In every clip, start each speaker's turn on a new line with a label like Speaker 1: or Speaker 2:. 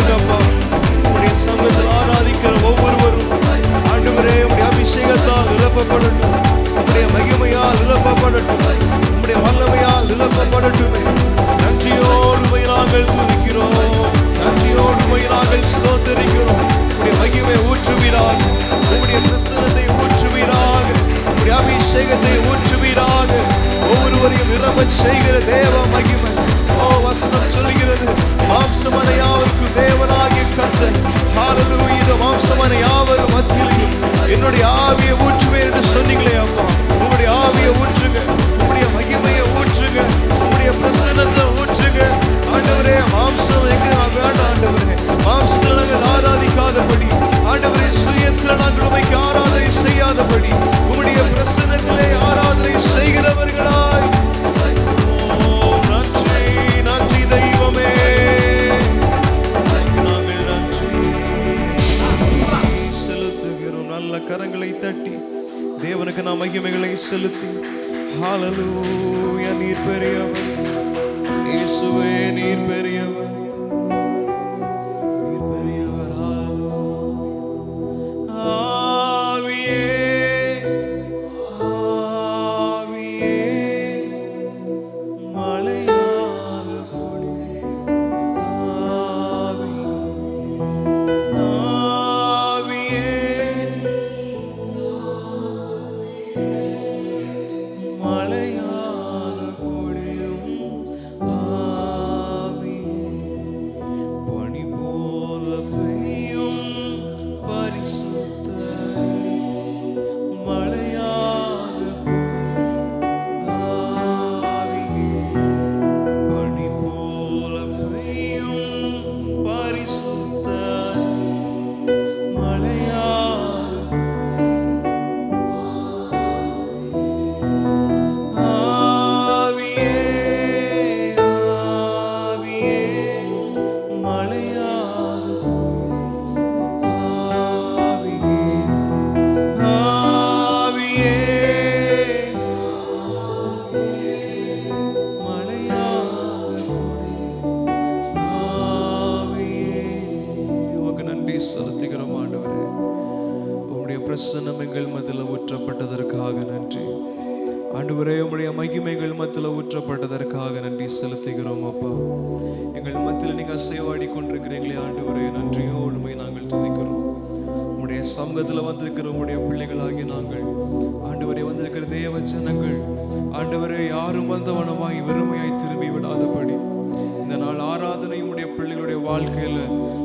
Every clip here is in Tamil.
Speaker 1: ஊற்றுங்கப்பா. உடைய சமூகத்தில் ஆராதிக்கிற ஒவ்வொருவரும் ஆண்டவரே உடைய அபிஷேகத்தால் நிரப்பப்படட்டும், உடைய மகிமையால் நிரப்பப்படட்டும், உடைய வல்லமையால் நிரப்பப்படட்டுமே. நன்றியோடு நாங்கள் துதிக்கிறோம், நன்றியோடு நாங்கள் ஸ்தோத்திரிக்கிறோம். உடைய மகிமை ஊற்றுவீராக, உடைய பிரசன்னத்தை ஊற்றுவீராக, உடைய அபிஷேகத்தை ஊற்றுவீராக. ஒவ்வொருவரையும் நிரம்ப செய்கிற தேவ மகிமை. ஓ, வசனம் சொல்லுகிறது, மாம்சமான யாவருக்கும் தேவனாகிய கர்த்தர். ஹல்லேலூயா. இந்த மாம்சமான யாவரும் மத்தியிலும் என்னுடைய ஆவியை ஊற்றுவேன் என்று சொன்னீங்களே அப்பா. உங்களுடைய ஆவியை ஊற்றுங்க, உங்களுடைய மகிமையை ஊற்றுங்க, உங்களுடைய பிரசன்னத்தை ஊற்றுங்க. ஆண்டவரே, மாம்சம் எங்க வேண்டாம் ஆண்டவரே. மாம்சத்தில் நாங்கள் ஆராதிக்காதபடி, ஆண்டவரே சுயத்தில் நாங்கள் உமைக்கு ஆராதனை செய்யாதபடி, உங்களுடைய பிரசன்னத்திலே ஆராதனை செய்கிறவர்களாய். நன்றி நன்றி தெய்வமே, நாங்கள் நன்றி செலுத்துகிறோம். நல்ல கரங்களை தட்டி தேவனுக்கு நாம் மகிமைகளை செலுத்தி, ஹல்லேலூயா. நீர் பெரியவர் இயேசுவே, நீர் பெரியவர், நீர் பெரியவர். ஆவியே ஆவியே மழையாக பொழியும். ஆவியே மழையாக பொழியும். ஆவியே பனி போல பெய்யும். பரிசுத்தரே மழையாக பொழியும். ஆவியே பனி போல பெய்யும். பரிசுத்தரே மழையாக. ஆவியே ஆவியே மழையாக பொழியும். ஆவியே ஆவியே மழையாக பொழியும். ஆவியே. உமக்கு நன்றி செலுத்துகிறோம் ஆண்டவரே. உம்முடைய பிரசன்னம் எங்கள் மத்தியில் ஊற்றப்பட்டதற்காக நன்றி ஆண்டவரே. உம்முடைய மகிமைகள் மத்தியில் ஊற்றப்பட்டதற்காக நன்றி செலுத்துகிறோம் அப்பா. எங்கள் மத்தியில் நீங்கள் அசைவாடி கொண்டிருக்கிறீங்களே ஆண்டவரே, நன்றியோடு நாங்கள் துதிக்கிறோம். உம்முடைய சமூகத்தில் வந்திருக்கிற உம்முடைய பிள்ளைகளாகி நாங்கள் ஆண்டவரே, வந்திருக்கிற தேவ ஜனங்கள் ஆண்டவரே, யாரும் வந்தவனமாய் வெறுமையாய் திரும்பி விடாதபடி இந்த நாள் ஆராதனை உம்முடைய பிள்ளைகளுடைய வாழ்க்கையில்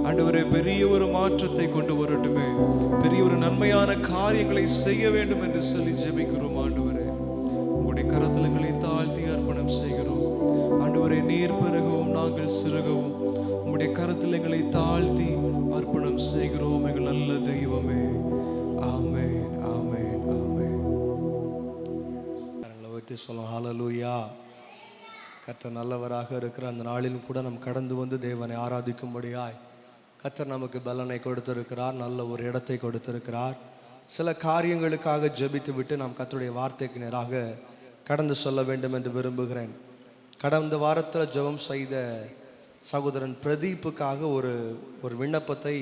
Speaker 1: ஆண்டவரே பெரிய ஒரு மாற்றத்தை கொண்டு வரட்டுமே, பெரிய ஒரு நன்மையான காரியங்களை செய்ய வேண்டும் என்று சொல்லி ஜெபிக்கிறோம் ஆண்டவரே. உம்முடைய கரத்தில் எங்களை தாழ்த்தி அர்ப்பணம் செய்கிறோம் ஆண்டவரே. நீர் பெருகவும் நாங்கள் சிறுகவும் உம்முடைய கரத்தில் எங்களை தாழ்த்தி அர்ப்பணம் செய்கிறோம் எங்கள் நல்ல தெய்வமே. ஆமென் ஆமென் ஆமென்.
Speaker 2: வைத்து சொல்லும் ஹல்லேலூயா. கர்த்தர் நல்லவராக இருக்கிற அந்த நாளிலும் கூட நாம் கடந்து வந்து தேவனை ஆராதிக்கும்படியாய் கர்த்தர் நமக்கு பலனை கொடுத்திருக்கிறார், நல்ல ஒரு இடத்தை கொடுத்திருக்கிறார். சில காரியங்களுக்காக ஜெபித்து விட்டு நாம் கர்த்தருடைய வார்த்தைக்கு நேராக கடந்து சொல்ல வேண்டும் என்று விரும்புகிறேன். கடந்த வாரத்தில் ஜெபம் செய்த சகோதரன் பிரதீப்புக்காக ஒரு விண்ணப்பத்தை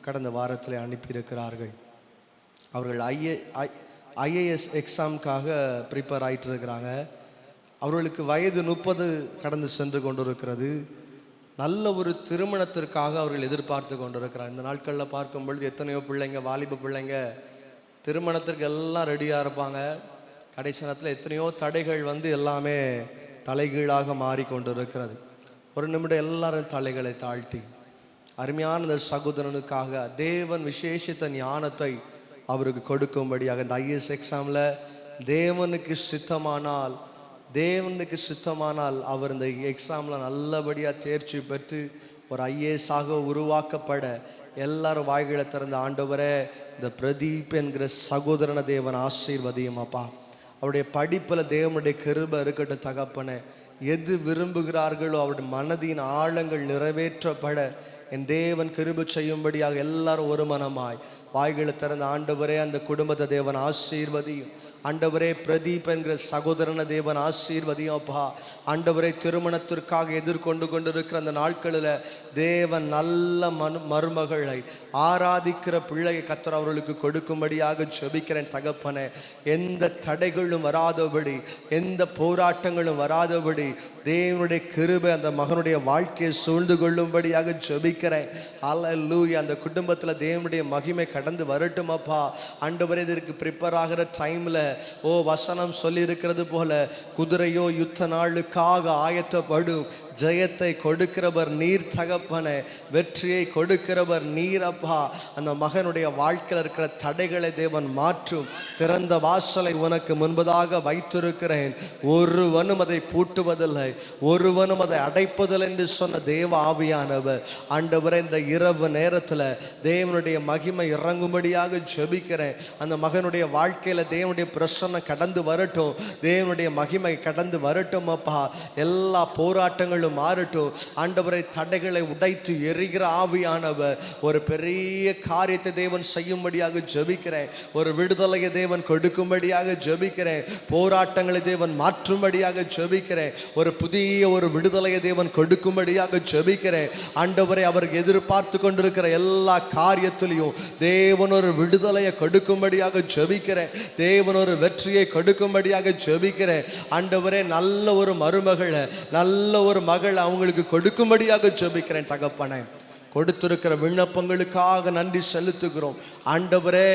Speaker 2: கடந்த வாரத்தில் அனுப்பியிருக்கிறார்கள். அவர்கள் ஐஏஎஸ் எக்ஸாமுக்காக ப்ரிப்பேர் ஆகிட்டு இருக்கிறாங்க. அவர்களுக்கு வயது 30 கடந்து சென்று கொண்டிருக்கிறது. நல்ல ஒரு திருமணத்திற்காக அவர்கள் எதிர்பார்த்து கொண்டிருக்கிறார். இந்த நாட்களில் பார்க்கும் பொழுது எத்தனையோ பிள்ளைங்க, வாலிப பிள்ளைங்க திருமணத்திற்கு எல்லாம் ரெடியாக இருப்பாங்க. கடைசி நேரத்தில் எத்தனையோ தடைகள் வந்து எல்லாமே தலைகீழாக மாறிக்கொண்டிருக்கிறது. ஒரு நிமிடம் எல்லாரும் தலைகளை தாழ்த்தி அருமையான இந்த சகோதரனுக்காக தேவன் விசேஷித்த ஞானத்தை அவருக்கு கொடுக்கும்படியாக இந்த ஐஏஎஸ் எக்ஸாமில் தேவனுக்கு சித்தமானால் அவர் இந்த எக்ஸாமில் நல்லபடியாக தேர்ச்சி பெற்று ஒரு ஐஏஎஸ்ஸாக உருவாக்கப்பட எல்லாரும் வாய்களை திறந்த ஆண்டவரே, இந்த பிரதீப் என்கிற சகோதரனை தேவன் ஆசீர்வதியும் அப்பா. அவருடைய படிப்பில் தேவனுடைய கிருபை இருக்கட்டும் தகப்பனே. எது விரும்புகிறார்களோ அவருடைய மனதின் ஆழங்கள் நிறைவேற்றப்பட என் தேவன் கிருபை செய்யும்படியாக எல்லாரும் ஒரு மனமாய் வாய்களை திறந்த ஆண்டவரே அந்த குடும்பத்தை தேவன் ஆசீர்வதியும். ஆண்டவரே பிரதீப் என்கிற சகோதரனை தேவன் ஆசீர்வதியும் அப்பா. ஆண்டவரே திருமணத்திற்காக எதிர்கொண்டு கொண்டிருக்கிற அந்த நாட்களில் தேவன் நல்ல மருமகளை ஆராதிக்கிற பிள்ளையை கர்த்தர் அவர்களுக்கு கொடுக்கும்படியாக ஜெபிக்கிறேன் தகப்பனே. எந்த தடைகளும் வராதபடி, எந்த போராட்டங்களும் வராதபடி தேவனுடைய கிருபை அந்த மகனுடைய வாழ்க்கையை சூழ்ந்து கொள்ளும்படியாக ஜெபிக்கிறேன். அல்லேலூயா. அந்த குடும்பத்தில் தேவனுடைய மகிமை கடந்து வரட்டும் அப்பா. ஆண்டவரே இதற்கு ப்ரிப்பேர் ஆகிற டைமில் வசனம் சொல்லி இருக்கிறது போல குதிரையோ யுத்த நாளுக்காக ஆயத்தப்படும், ஜெயத்தை கொடுக்கிறவர் நீர் தகப்பனே, வெற்றியை கொடுக்கிறவர் நீர் அப்பா. அந்த மகனுடைய வாழ்க்கையில் இருக்கிற தடைகளை தேவன் மாற்றும். திறந்த வாசலை உனக்கு முன்பதாக வைத்திருக்கிறேன், ஒருவனும் அதை பூட்டுவதில்லை, ஒருவனும் அதை அடைப்பதில்லை என்று சொன்ன தேவ ஆவியானவர் ஆண்டவரே இந்த இரவு நேரத்தில் தேவனுடைய மகிமை இறங்கும்படியாக ஜெபிக்கிறேன். அந்த மகனுடைய வாழ்க்கையில் தேவனுடைய பிரசன்னம் கடந்து வரட்டும், தேவனுடைய மகிமை கடந்து வரட்டும் அப்பா. எல்லா போராட்டங்களும் மாறட்டும் ஆண்டவரை. தடைகளை உடைத்து எரிகிற ஆவியானவர் ஒரு பெரிய காரியத்தை தேவன் செய்யும்படியாக ஜெபிக்கிறேன். ஒரு விடுதலையை தேவன் கொடுக்கும்படியாக ஜெபிக்கிறேன். போராட்டங்களை தேவன் மாற்றும்படியாக ஜெபிக்கிறேன். ஒரு புதிய ஒரு விடுதலையை தேவன் கொடுக்கும்படியாக ஜெபிக்கிறேன். ஆண்டவரை அவருக்கு எதிர்பார்த்து கொண்டிருக்கிற எல்லா காரியத்திலையும் தேவன் ஒரு விடுதலையை கொடுக்கும்படியாக ஜெபிக்கிறேன். தேவன் ஒரு வெற்றியை கொடுக்கும்படியாக ஜெபிக்கிறேன். ஆண்டவரே நல்ல ஒரு மருமகளை, நல்ல ஒரு மகள் அவங்களுக்கு கொடுக்கும்படியாக ஜெபிக்கிறேன் தகப்பனே. கொடுத்திருக்கிற விண்ணப்பங்களுக்காக நன்றி செலுத்துகிறோம் ஆண்டவரே.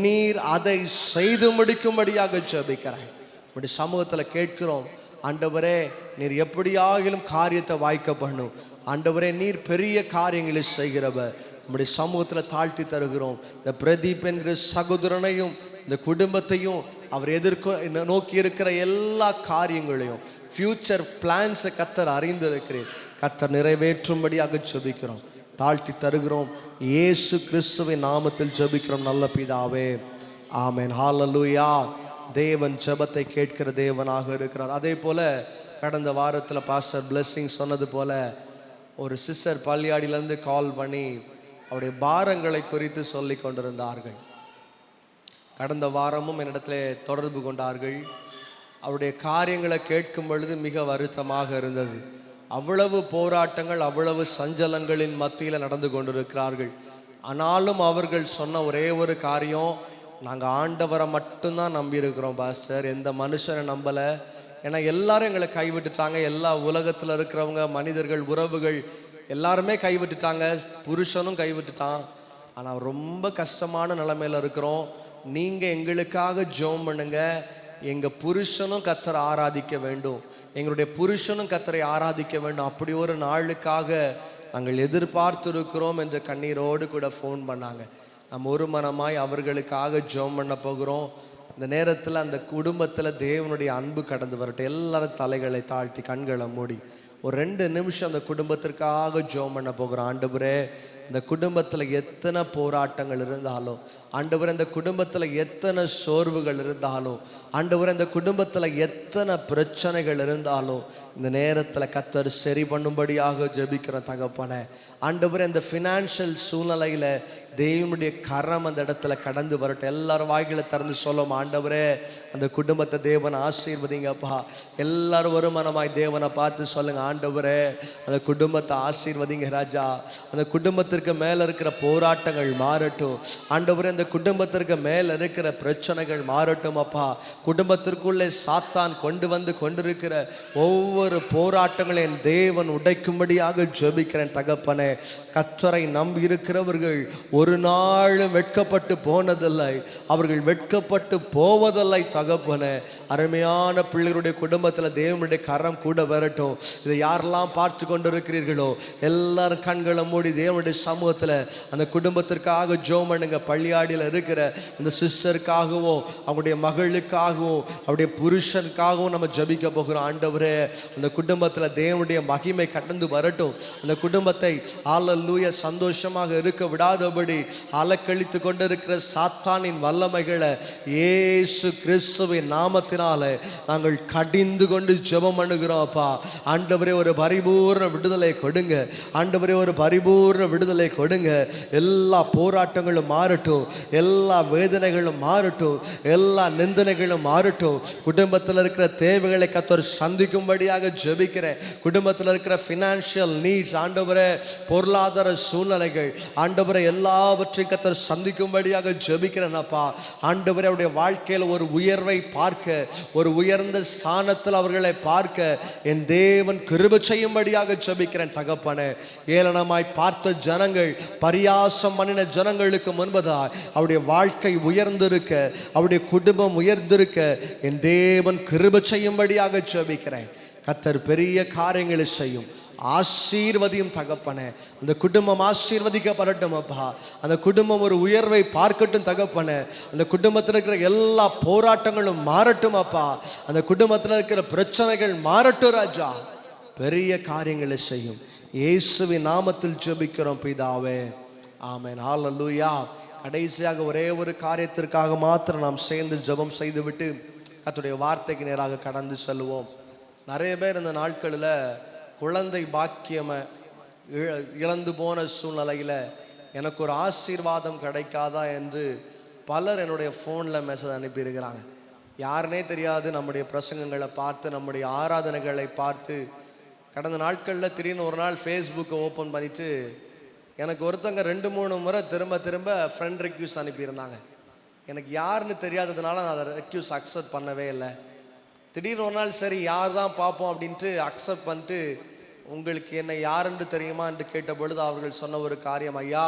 Speaker 2: நீர் அதை செய்து முடிக்கும்படியாக ஜெபிக்கிறேன். இப்படி சமூகத்தில் கேட்கிறோம் ஆண்டவரே. நீர் எப்படியாகிலும் காரியத்தை வாய்க்க பண்ணும் ஆண்டவரே. நீர் பெரிய காரியங்களை செய்கிறவர். இப்படி சமூகத்தில் தாழ்த்தி தருகிறோம். இந்த பிரதீப் என்கிற சகோதரனையும் இந்த குடும்பத்தையும் அவர் நோக்கி இருக்கிற எல்லா காரியங்களையும் ஃபியூச்சர் பிளான்ஸை கர்த்தர் அறிந்திருக்கிறேன். கர்த்தர் நிறைவேற்றும்படியாக ஜெபிக்கிறோம், தாழ்த்தி தருகிறோம். இயேசு கிறிஸ்துவின் நாமத்தில் ஜெபிக்கிறோம் நல்ல பிதாவே, ஆமென். ஹல்லேலூயா. தேவன் ஜெபத்தை கேட்கிற தேவனாக இருக்கிறார். அதே போல கடந்த வாரத்தில் பாஸ்டர் பிளெஸிங் சொன்னது போல ஒரு சிஸ்டர் பள்ளியாடியிலேருந்து கால் பண்ணி அவருடைய பாரங்களை குறித்து சொல்லி கொண்டிருந்தார்கள். கடந்த வாரமும் என்னிடத்தில் தொடர்பு கொண்டார்கள். அவருடைய காரியங்களை கேட்கும் பொழுது மிக வருத்தமாக இருந்தது. அவ்வளவு போராட்டங்கள், அவ்வளவு சஞ்சலங்களின் மத்தியில் நடந்து கொண்டிருக்கிறார்கள். ஆனாலும் அவர்கள் சொன்ன ஒரே ஒரு காரியம், நாங்கள் ஆண்டவரை மட்டும்தான் நம்பியிருக்கிறோம் பாஸ்டர், எந்த மனுஷனை நம்பலை. ஏன்னா எல்லாரும் எங்களை கைவிட்டுட்டாங்க. எல்லா உலகத்தில் இருக்கிறவங்க, மனிதர்கள், உறவுகள் எல்லாருமே கைவிட்டுட்டாங்க. புருஷனும் கைவிட்டுட்டான். ஆனால் ரொம்ப கஷ்டமான நிலைமையில் இருக்கிறோம். நீங்கள் எங்களுக்காக ஜெபம் பண்ணுங்க. எங்கள் புருஷனும் கர்த்தரை ஆராதிக்க வேண்டும், எங்களுடைய புருஷனும் கர்த்தரை ஆராதிக்க வேண்டும். அப்படி ஒரு நாளுக்காக நாங்கள் எதிர்பார்த்து இருக்கிறோம் என்று கண்ணீரோடு கூட ஃபோன் பண்ணாங்க. நம்ம ஒரு மனமாய் அவர்களுக்காக ஜெபம் பண்ண போகிறோம். இந்த நேரத்தில் அந்த குடும்பத்தில் தேவனுடைய அன்பு கடந்து வரட்டும். எல்லாரும் தலைகளை தாழ்த்தி கண்களை மூடி ஒரு 2 நிமிஷம் அந்த குடும்பத்திற்காக ஜெபம் பண்ண போகிறோம். ஆண்டவரே, இந்த குடும்பத்தில் எத்தனை போராட்டங்கள் இருந்தாலும், ஆண்டவரே இந்த குடும்பத்தில் எத்தனை சோர்வுகள் இருந்தாலும், ஆண்டவரே இந்த குடும்பத்தில் எத்தனை பிரச்சனைகள் இருந்தாலும் இந்த நேரத்தில் கர்த்தர் சரி பண்ணும்படியாக ஜெபிக்கிற தகப்பனே. ஆண்டவரே இந்த ஃபினான்ஷியல் சூழ்நிலையில் தேவனுடைய கரம் அந்த இடத்துல கடந்து வரட்டும். எல்லாரும் வாய்களை திறந்து சொல்லும், ஆண்டவரே அந்த குடும்பத்தை தேவனை ஆசீர்வதிங்கப்பா. எல்லாரும் ஒரு மனமாய் தேவனை பார்த்து சொல்லுங்க, ஆண்டவரே அந்த குடும்பத்தை ஆசீர்வதிங்க ராஜா. அந்த குடும்பத்திற்கு மேலே இருக்கிற போராட்டங்கள் மாறட்டும் ஆண்டவரே. அந்த குடும்பத்திற்கு மேலே இருக்கிற பிரச்சனைகள் மாறட்டும் அப்பா. குடும்பத்திற்குள்ளே சாத்தான் கொண்டு வந்து கொண்டிருக்கிற ஒவ்வொரு போராட்டங்களையும் தேவன் உடைக்கும்படியாக ஜெபிக்கிறேன் தகப்பனே. கர்த்தரை நம்பி இருக்கிறவர்கள் ஒரு நாளும் வெட்கப்பட்டு போனதில்லை, அவர்கள் வெட்கப்பட்டு போவதில்லை தகப்பனே. அருமையான பிள்ளைகளுடைய குடும்பத்தில் தேவனுடைய கரம் கூட வரட்டும். இதை யாரெல்லாம் பார்த்து கொண்டிருக்கிறீர்களோ எல்லாரும் கண்களை மூடி தேவனுடைய சமூகத்தில் அந்த குடும்பத்திற்காக ஜெபம் பண்ணுங்க. பள்ளியாடியில் இருக்கிற அந்த சிஸ்டருக்காகவும் அவங்களுடைய மகளுக்காகவும் அவருடைய புருஷனுக்காகவும் நம்ம ஜெபிக்க போகிறோம். ஆண்டவரே அந்த குடும்பத்தில் தேவனுடைய மகிமை கடந்து வரட்டும். அந்த குடும்பத்தை ஹல்லேலூயா சந்தோஷமாக இருக்க விடாதபடி அலக்கழித்து கொண்டிருக்கிற சாத்தானின் வல்லமைகளை இயேசு கிறிஸ்துவின் நாமத்தினாலே நாங்கள் கடிந்து கொண்டு ஜெபம் பண்ணுகிறோம். அப்பா ஆண்டவரே ஒரு பரிபூர்ண விடுதலை கொடுங்க. ஆண்டவரே ஒரு பரிபூர்ண விடுதலை கொடுங்க. எல்லா போராட்டங்களும் மாறட்டும், எல்லா வேதனைகளும் மாறட்டும், எல்லா நிந்தனைகளும் மாறட்டும். குடும்பத்தில் இருக்கிற தேவைகளை கர்த்தர் சந்திக்கும்படியாக ஜெபிக்கிறேன். குடும்பத்தில் இருக்கிற ஃபினான்ஷியல் நீட்ஸ் ஆண்டவரே, பொருளாதார சூழ்நிலைகள் ஆண்டவரே எல்லாவற்றையும் கர்த்தர் சந்திக்கும்படியாக ஜெபிக்கிறேன். அப்பா ஆண்டவரே அவருடைய வாழ்க்கையில் ஒரு உயர்வை பார்க்க, ஒரு உயர்ந்த ஸ்தானத்தில் அவர்களை பார்க்க என் தேவன் கிருபை செய்யும்படியாக ஜெபிக்கிறேன். தகப்பனே, ஏளனமாய் பார்த்த ஜனங்கள், பரியாசம் பண்ணின ஜனங்களுக்கு முன்பதாய் அவருடைய வாழ்க்கை உயர்ந்திருக்க, அவருடைய குடும்பம் உயர்ந்திருக்க என் தேவன் கிருபை செய்யும்படியாக ஜெபிக்கிறேன். கர்த்தர் பெரிய காரியங்களை செய்யும். ஆசீர்வதியும் தகப்பனே. அந்த குடும்பம் ஆசீர்வதிக்கப்படட்டும் அப்பா. அந்த குடும்பம் ஒரு உயர்வை பார்க்கட்டும் தகப்பனே. அந்த குடும்பத்தில் இருக்கிற எல்லா போராட்டங்களும் மாறட்டும் அப்பா. அந்த குடும்பத்தில் இருக்கிற பிரச்சனைகள் மாறட்டும் ராஜா. பெரிய காரியங்களை செய்யும். இயேசுவின் நாமத்தில் ஜெபிக்கிறோம் பிதாவே, ஆமென். ஹல்லேலூயா. கடைசியாக ஒரே ஒரு காரியத்திற்காக மாத்திரம் நாம் சேர்ந்து ஜெபம் செய்துவிட்டு கர்த்தருடைய வார்த்தைக்கு நேராக கடந்து செல்வோம். நிறைய பேர் இந்த நாட்களில் குழந்தை பாக்கியமை இழந்து போன சூழ்நிலையில் எனக்கு ஒரு ஆசீர்வாதம் கிடைக்காதா என்று பலர் என்னுடைய ஃபோனில் மெசேஜ் அனுப்பியிருக்கிறாங்க. யாருனே தெரியாது. நம்முடைய பிரசங்கங்களை பார்த்து, நம்முடைய ஆராதனைகளை பார்த்து கடந்த நாட்களில் திடீர்னு ஒரு நாள் ஃபேஸ்புக்கை ஓப்பன் பண்ணிவிட்டு எனக்கு ஒருத்தங்க 2-3 முறை திரும்ப ஃப்ரெண்ட் ரெக்யூஸ் அனுப்பியிருந்தாங்க. எனக்கு யாருன்னு தெரியாததுனால நான் அதை ரெக்யூஸ் அக்செப்ட் பண்ணவே இல்லை. திடீர்னு ஒரு நாள் சரி யார் தான் பார்ப்போம் அப்படின்ட்டு அக்செப்ட் பண்ணிட்டு, உங்களுக்கு என்ன யாருன்னு தெரியுமா என்று கேட்ட பொழுது அவர்கள் சொன்ன ஒரு காரியம், ஐயா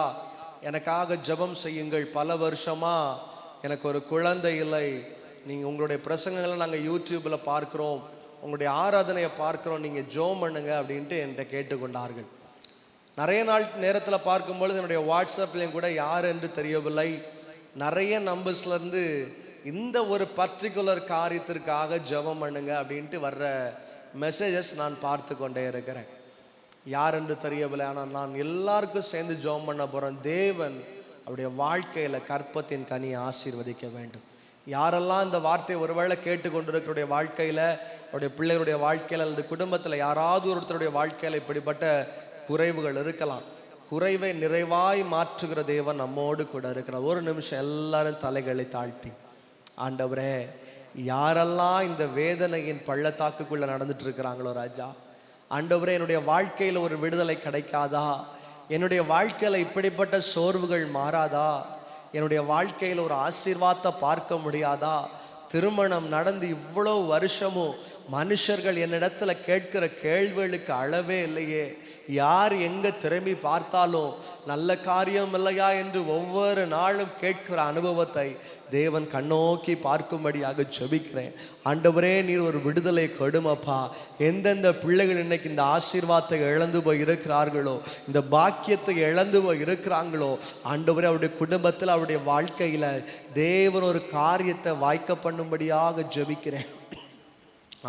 Speaker 2: எனக்காக ஜெபம் செய்யுங்கள், பல வருஷமாக எனக்கு ஒரு குழந்தை இல்லை, நீங்கள் உங்களுடைய பிரசங்கங்களை நாங்கள் யூடியூப்பில் பார்க்குறோம், உங்களுடைய ஆராதனையை பார்க்குறோம், நீங்கள் ஜெபம் பண்ணுங்க அப்படின்ட்டு என்கிட்ட கேட்டுக்கொண்டார்கள். நிறைய நாள் நேரத்தில் பார்க்கும்பொழுது என்னுடைய வாட்ஸ்அப்லேயும் கூட யார் என்று தெரியவில்லை, நிறைய நம்பர்ஸ்லேருந்து இந்த ஒரு பர்டிகுலர் காரியத்திற்காக ஜெபம் பண்ணுங்க அப்படின்ட்டு வர்ற மெசேஜஸ் நான் பார்த்து கொண்டே இருக்கிறேன். யார் என்று தெரியவில்லை. ஆனால் நான் எல்லாருக்கும் சேர்ந்து ஜெபம் பண்ண போகிறேன். தேவன் அவருடைய வாழ்க்கையில் கற்பத்தின் கனியை ஆசீர்வதிக்க வேண்டும். யாரெல்லாம் இந்த வார்த்தையை ஒருவேளை கேட்டுக்கொண்டிருக்கிற வாழ்க்கையில், அவருடைய பிள்ளைகளுடைய வாழ்க்கையில் அல்லது குடும்பத்தில் யாராவது ஒருத்தருடைய வாழ்க்கையில் இப்படிப்பட்ட குறைவுகள் இருக்கலாம். குறைவை நிறைவாய் மாற்றுகிற தேவன் நம்மோடு கூட இருக்கிறார். ஒரு நிமிஷம் எல்லாரும் தலைகளை தாழ்த்தி, ஆண்டவரே யாரெல்லாம் இந்த வேதனையின் பள்ளத்தாக்குக்குள்ளே நடந்துட்டு இருக்கிறாங்களோ ராஜா, ஆண்டவரே என்னுடைய வாழ்க்கையில் ஒரு விடுதலை கிடைக்காதா, என்னுடைய வாழ்க்கையில் இப்படிப்பட்ட சோர்வுகள் மாறாதா, என்னுடைய வாழ்க்கையில் ஒரு ஆசீர்வாதத்தை பார்க்க முடியாதா, திருமணம் நடந்து இவ்வளோ வருஷமும் மனுஷர்கள் என்னிடத்துல கேட்கிற கேள்விகளுக்கு அளவே இல்லையே, யார் எங்கே திரும்பி பார்த்தாலும் நல்ல காரியம் இல்லையா என்று ஒவ்வொரு நாளும் கேட்கிற அனுபவத்தை தேவன் கண்ணோக்கி பார்க்கும்படியாக ஜெபிக்கிறேன். ஆண்டவரே நீர் ஒரு விடுதலை கொடுமப்பா. எந்தெந்த பிள்ளைகள் இன்னைக்கு இந்த ஆசீர்வாதத்தை இழந்து போய் இருக்கிறார்களோ, இந்த பாக்கியத்தை இழந்து போய் இருக்கிறாங்களோ, ஆண்டவரே அவருடைய குடும்பத்தில் அவருடைய வாழ்க்கையில் தேவன் ஒரு காரியத்தை வாய்க்க பண்ணும்படியாக ஜெபிக்கிறேன்.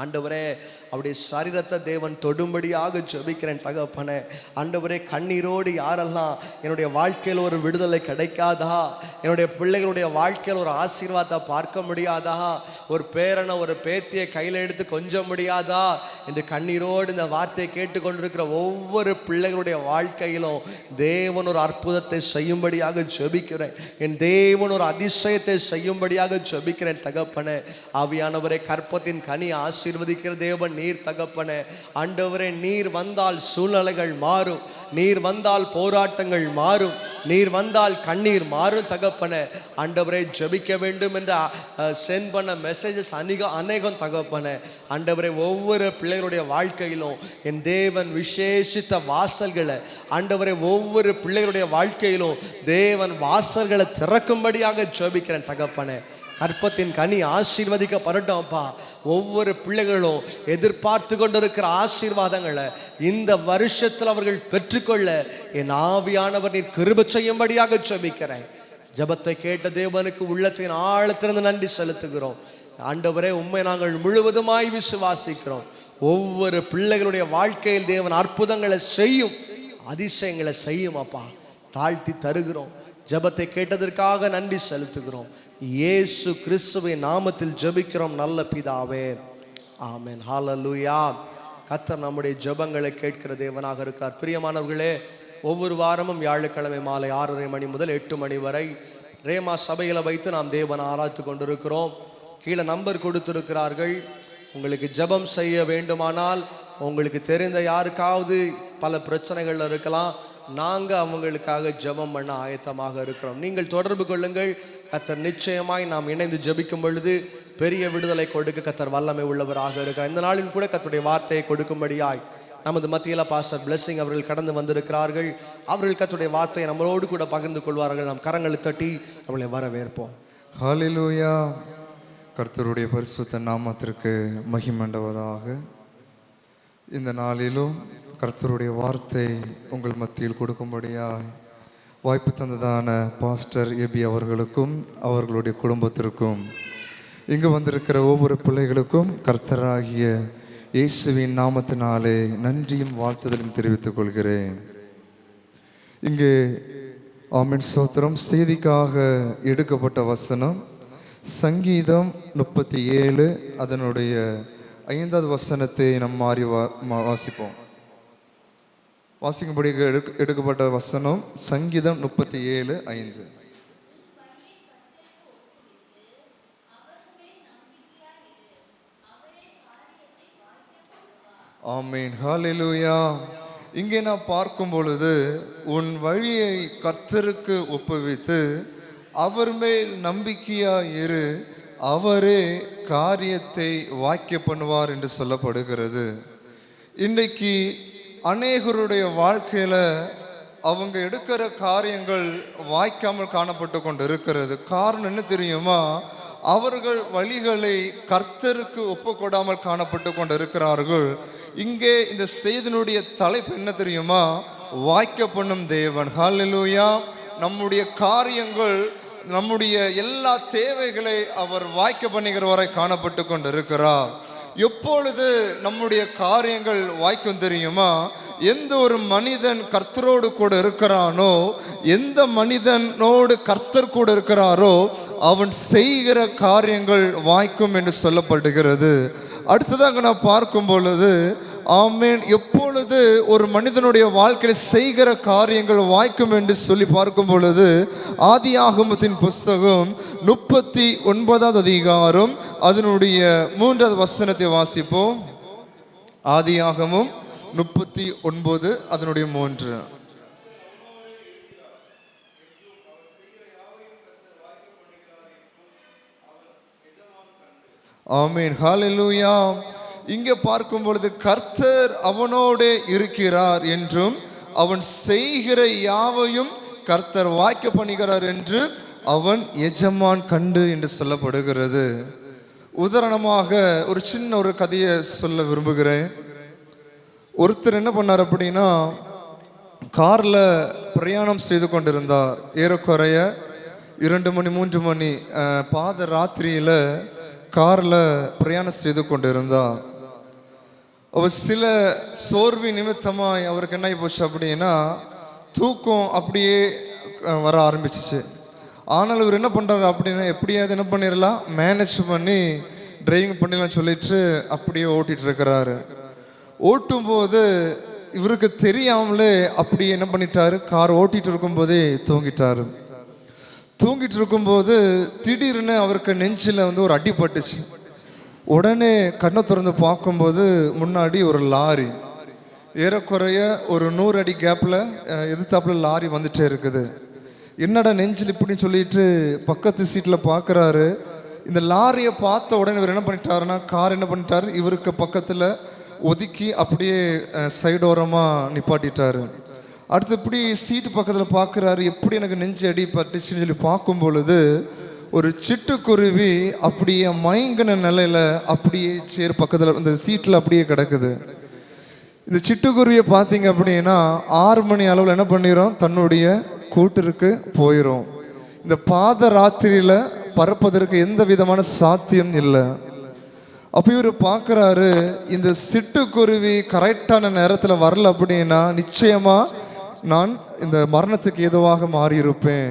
Speaker 2: ஆண்டவரே அவருடைய சரீரத்தை தேவன் தொடும்படியாக ஜெபிக்கிறேன் தகப்பனே. ஆண்டவரே கண்ணீரோடு யாரெல்லாம் என்னுடைய வாழ்க்கையில் ஒரு விடுதலை கிடைக்காதா, என்னுடைய பிள்ளைகளுடைய வாழ்க்கையில் ஒரு ஆசீர்வாதத்தை பார்க்க முடியாதா, ஒரு பேரனை ஒரு பேத்தியை கையில் எடுத்து கொஞ்சம் முடியாதா என்று கண்ணீரோடு இந்த வார்த்தையை கேட்டுக்கொண்டிருக்கிற ஒவ்வொரு பிள்ளைகளுடைய வாழ்க்கையிலும் தேவன் ஒரு அற்புதத்தை செய்யும்படியாக ஜெபிக்கிறேன். என் தேவன் ஒரு அதிசயத்தை செய்யும்படியாக ஜெபிக்கிறேன் தகப்பனே. ஆவியானவரே கற்பத்தின் கனி ஆசீர்வதிக்கிற தேவன் நீர் தகப்பனே. ஆண்டவரே நீர் வந்தால் சூழ்நிலைகள் மாறும், நீர் வந்தால் போராட்டங்கள் மாறும், நீர் வந்தால் கண்ணீர் மாறும் தகப்பனே. ஆண்டவரே ஜெபிக்க வேண்டும் என்ற சென்ட் பண்ண மெசேஜஸ் அநேகம் தகப்பனே. ஆண்டவரே ஒவ்வொரு பிள்ளைகளுடைய வாழ்க்கையிலும் என் தேவன் விசேஷித்த வாசல்களை, ஆண்டவரே ஒவ்வொரு பிள்ளைகளுடைய வாழ்க்கையிலும் தேவன் வாசல்களை திறக்கும்படியாக ஜெபிக்கிறேன் தகப்பனே. கற்பத்தின் கனி ஆசீர்வதிக்கப்படட்டும் அப்பா. ஒவ்வொரு பிள்ளைகளும் எதிர்பார்த்து கொண்டிருக்கிற ஆசீர்வாதங்களை இந்த வருஷத்தில் அவர்கள் பெற்றுக்கொள்ள என் ஆவியானவர் நீர் கிருபை செய்யும்படியாக ஜெபிக்கிறேன். ஜெபத்தை கேட்ட தேவனுக்கு உள்ளத்தின் ஆழத்திலிருந்து நன்றி செலுத்துகிறோம். ஆண்டவரே உம்மை நாங்கள் முழுவதுமாய் விசுவாசிக்கிறோம். ஒவ்வொரு பிள்ளைகளுடைய வாழ்க்கையில் தேவன் அற்புதங்களை செய்யும். அதிசயங்களை செய்யும் அப்பா. தாழ்த்தி தருகிறோம். ஜெபத்தை கேட்டதற்காக நன்றி செலுத்துகிறோம். இயேசு கிறிஸ்துவின் நாமத்தில் ஜெபிக்கிறோம் நல்ல பிதாவே, ஆமென். ஹல்லேலூயா. கர்த்தர் நம்முடைய ஜெபங்களை கேட்கிற தேவனாக இருக்கிறார். பிரியமானவர்களே, ஒவ்வொரு வாரமும் வியாழக்கிழமை மாலை 6:30 மணி முதல் 8 மணி வரை ரேமா சபையில் வைத்து நாம் தேவனை ஆராய்த்து கொண்டிருக்கிறோம். கீழே நம்பர் கொடுத்திருக்கிறார்கள். உங்களுக்கு ஜெபம் செய்ய வேண்டுமானால், உங்களுக்கு தெரிந்த யாருக்காவது பல பிரச்சனைகள் இருக்கலாம், நாங்கள் அவங்களுக்காக ஜெபம் பண்ண ஆயத்தமாக இருக்கிறோம். நீங்கள் தொடர்பு கொள்ளுங்கள். கர்த்தர் நிச்சயமாய் நாம் இணைந்து ஜெபிக்கும் பொழுது பெரிய விடுதலை கொடுக்க கர்த்தர் வல்லமை உள்ளவராக இருக்கிறார். இந்த நாளில் கூட கர்த்தருடைய வார்த்தையை கொடுக்கும்படியாய் நமது மத்தியில் பாஸ்டர் பிளெஸிங் அவர்கள் கடந்து வந்திருக்கிறார்கள். அவர்கள் கர்த்தருடைய வார்த்தையை நம்மளோடு கூட பகிர்ந்து கொள்வார்கள். நாம் கரங்களை தட்டி அவளை வரவேற்போம்.
Speaker 3: ஹல்லேலூயா. கர்த்தருடைய பரிசுத்த நாமத்திற்கு மகிமையுண்டாவதாக. இந்த நாளிலும் கர்த்தருடைய வார்த்தை உங்கள் மத்தியில் கொடுக்கும்படியாய் வாய்ப்பு தந்ததான பாஸ்டர் ஏபி அவர்களுக்கும் அவர்களுடைய குடும்பத்திற்கும் இங்கு வந்திருக்கிற ஒவ்வொரு பிள்ளைகளுக்கும் கர்த்தராகிய இயேசுவின் நாமத்தினாலே நன்றியும் வாழ்த்துதலும் தெரிவித்துக் கொள்கிறேன். இங்கே ஆமென் ஸ்தோத்திரம். செய்திக்காக எடுக்கப்பட்ட வசனம் சங்கீதம் 37 அதனுடைய 5வது வசனத்தை நம் மாறி வாசிப்போம். வாசிக்கும்படி எடுக்கப்பட்ட வசனம் சங்கீதம் 37:5. ஆமென். ஹல்லேலூயா. இங்கே நான் பார்க்கும் பொழுது, உன் வழியை கர்த்தருக்கு ஒப்புவித்து அவர் மேல் நம்பிக்கையா இரு, அவரே காரியத்தை வாய்க்க பண்ணுவார் என்று சொல்லப்படுகிறது. இன்றைக்கு அநேகருடைய வாழ்க்கையில அவங்க எடுக்கிற காரியங்கள் வாய்க்காமல் காணப்பட்டு கொண்டு இருக்கிறது. காரணம் என்ன தெரியுமா? அவர்கள் வழிகளை கர்த்தருக்கு ஒப்புக்கொடாமல் காணப்பட்டு கொண்டு இருக்கிறார்கள். இங்கே இந்த செய்தியினுடைய தலைப்பு என்ன தெரியுமா? வாய்க்க பண்ணும் தேவன். ஹல்லேலூயா. நம்முடைய காரியங்கள், நம்முடைய எல்லா தேவைகளை அவர் வாய்க்க பண்ணுகிறவரை காணப்பட்டு கொண்டு இருக்கிறார். எப்பொழுது நம்முடைய காரியங்கள் வாய்க்கும் தெரியுமா? எந்த ஒரு மனிதன் கர்த்தரோடு கூட இருக்கிறானோ, எந்த மனிதனோடு கர்த்தர் கூட இருக்கிறாரோ அவன் செய்கிற காரியங்கள் வாய்க்கும் என்று சொல்லப்படுகிறது. அடுத்ததாக நான் பார்க்கும் பொழுது, ஆமென், எப்பொழுது ஒரு மனிதனுடைய வாழ்க்கையில் செய்கிற காரியங்கள் வாய்க்கும் என்று சொல்லி பார்க்கும் பொழுது, ஆதியாகமத்தின் புஸ்தகம் 39வது அதிகாரம் அதனுடைய 3வது வசனத்தை வாசிப்போம். ஆதியாகமம் 39 அதனுடைய 3. ஆமென். ஹல்லேலூயா. இங்கே பார்க்கும் பொழுது கர்த்தர் அவனோடு இருக்கிறார் என்றும் அவன் செய்கிற யாவையும் கர்த்தர் வாய்க்க பண்ணுகிறார் என்று அவன் எஜமான் கண்டு என்று சொல்லப்படுகிறது. உதாரணமாக ஒரு சின்ன ஒரு கதையை சொல்ல விரும்புகிறேன். ஒருத்தர் என்ன பண்ணார் அப்படின்னா, காரில் பிரயாணம் செய்து கொண்டிருந்தார். ஏறக்குறைய 2 மணி 3 மணி பாத ராத்திரியில் காரில் பிரயாணம் செய்து கொண்டிருந்தார். அவர் சில சோர்வு நிமித்தமாக அவருக்கு என்ன போச்சு அப்படின்னா, தூக்கம் அப்படியே வர ஆரம்பிச்சிச்சு. ஆனால் இவர் என்ன பண்ணுறாரு அப்படின்னா, எப்படியாவது என்ன பண்ணிடலாம், மேனேஜ் பண்ணி டிரைவிங் பண்ணிடலாம் சொல்லிட்டு அப்படியே ஓட்டிகிட்டு இருக்கிறாரு. ஓட்டும்போது இவருக்கு தெரியாமலே அப்படியே என்ன பண்ணிட்டாரு, கார் ஓட்டிகிட்டு இருக்கும்போதே தூங்கிட்டாரு. தூங்கிட்டு இருக்கும்போது திடீர்னு அவருக்கு நெஞ்சில் ஒரு அடிபட்டுச்சு. உடனே கண்ணை திறந்து பார்க்கும்போது முன்னாடி ஒரு லாரி, ஏறக்குறைய ஒரு 100 அடி கேப்பில் எதிர்த்தாப்புல லாரி வந்துட்டே இருக்குது. என்னடா நெஞ்சில் இப்படின்னு சொல்லிட்டு பக்கத்து சீட்டில் பார்க்குறாரு. இந்த லாரியை பார்த்த உடனே இவர் என்ன பண்ணிட்டாருன்னா, கார் என்ன பண்ணிட்டாரு, இவருக்கு பக்கத்தில் ஒதுக்கி அப்படியே சைடோரமாக நிப்பாட்டிட்டாரு. அடுத்து இப்படி சீட்டு பக்கத்தில் பார்க்குறாரு. எப்படி எனக்கு நெஞ்சு அடி பட்டுச்சுன்னு சொல்லி பார்க்கும் பொழுது ஒரு சிட்டுக்குருவி அப்படியே மயங்கின நிலையில் அப்படியே சேர் பக்கத்தில் இந்த சீட்டில் அப்படியே கிடக்குது. இந்த சிட்டுக்குருவியை பார்த்தீங்க அப்படின்னா 6 மணி அளவில் என்ன பண்ணிடும், தன்னுடைய கூட்டிற்கு போயிடும். இந்த பாத ராத்திரியில் பறப்பதற்கு எந்த விதமான சாத்தியம் இல்லை. அப்போ இவர் பார்க்குறாரு, இந்த சிட்டுக்குருவி கரெக்டான நேரத்தில் வரல அப்படின்னா நிச்சயமாக நான் இந்த மரணத்துக்கு ஏதுவாக மாறியிருப்பேன்.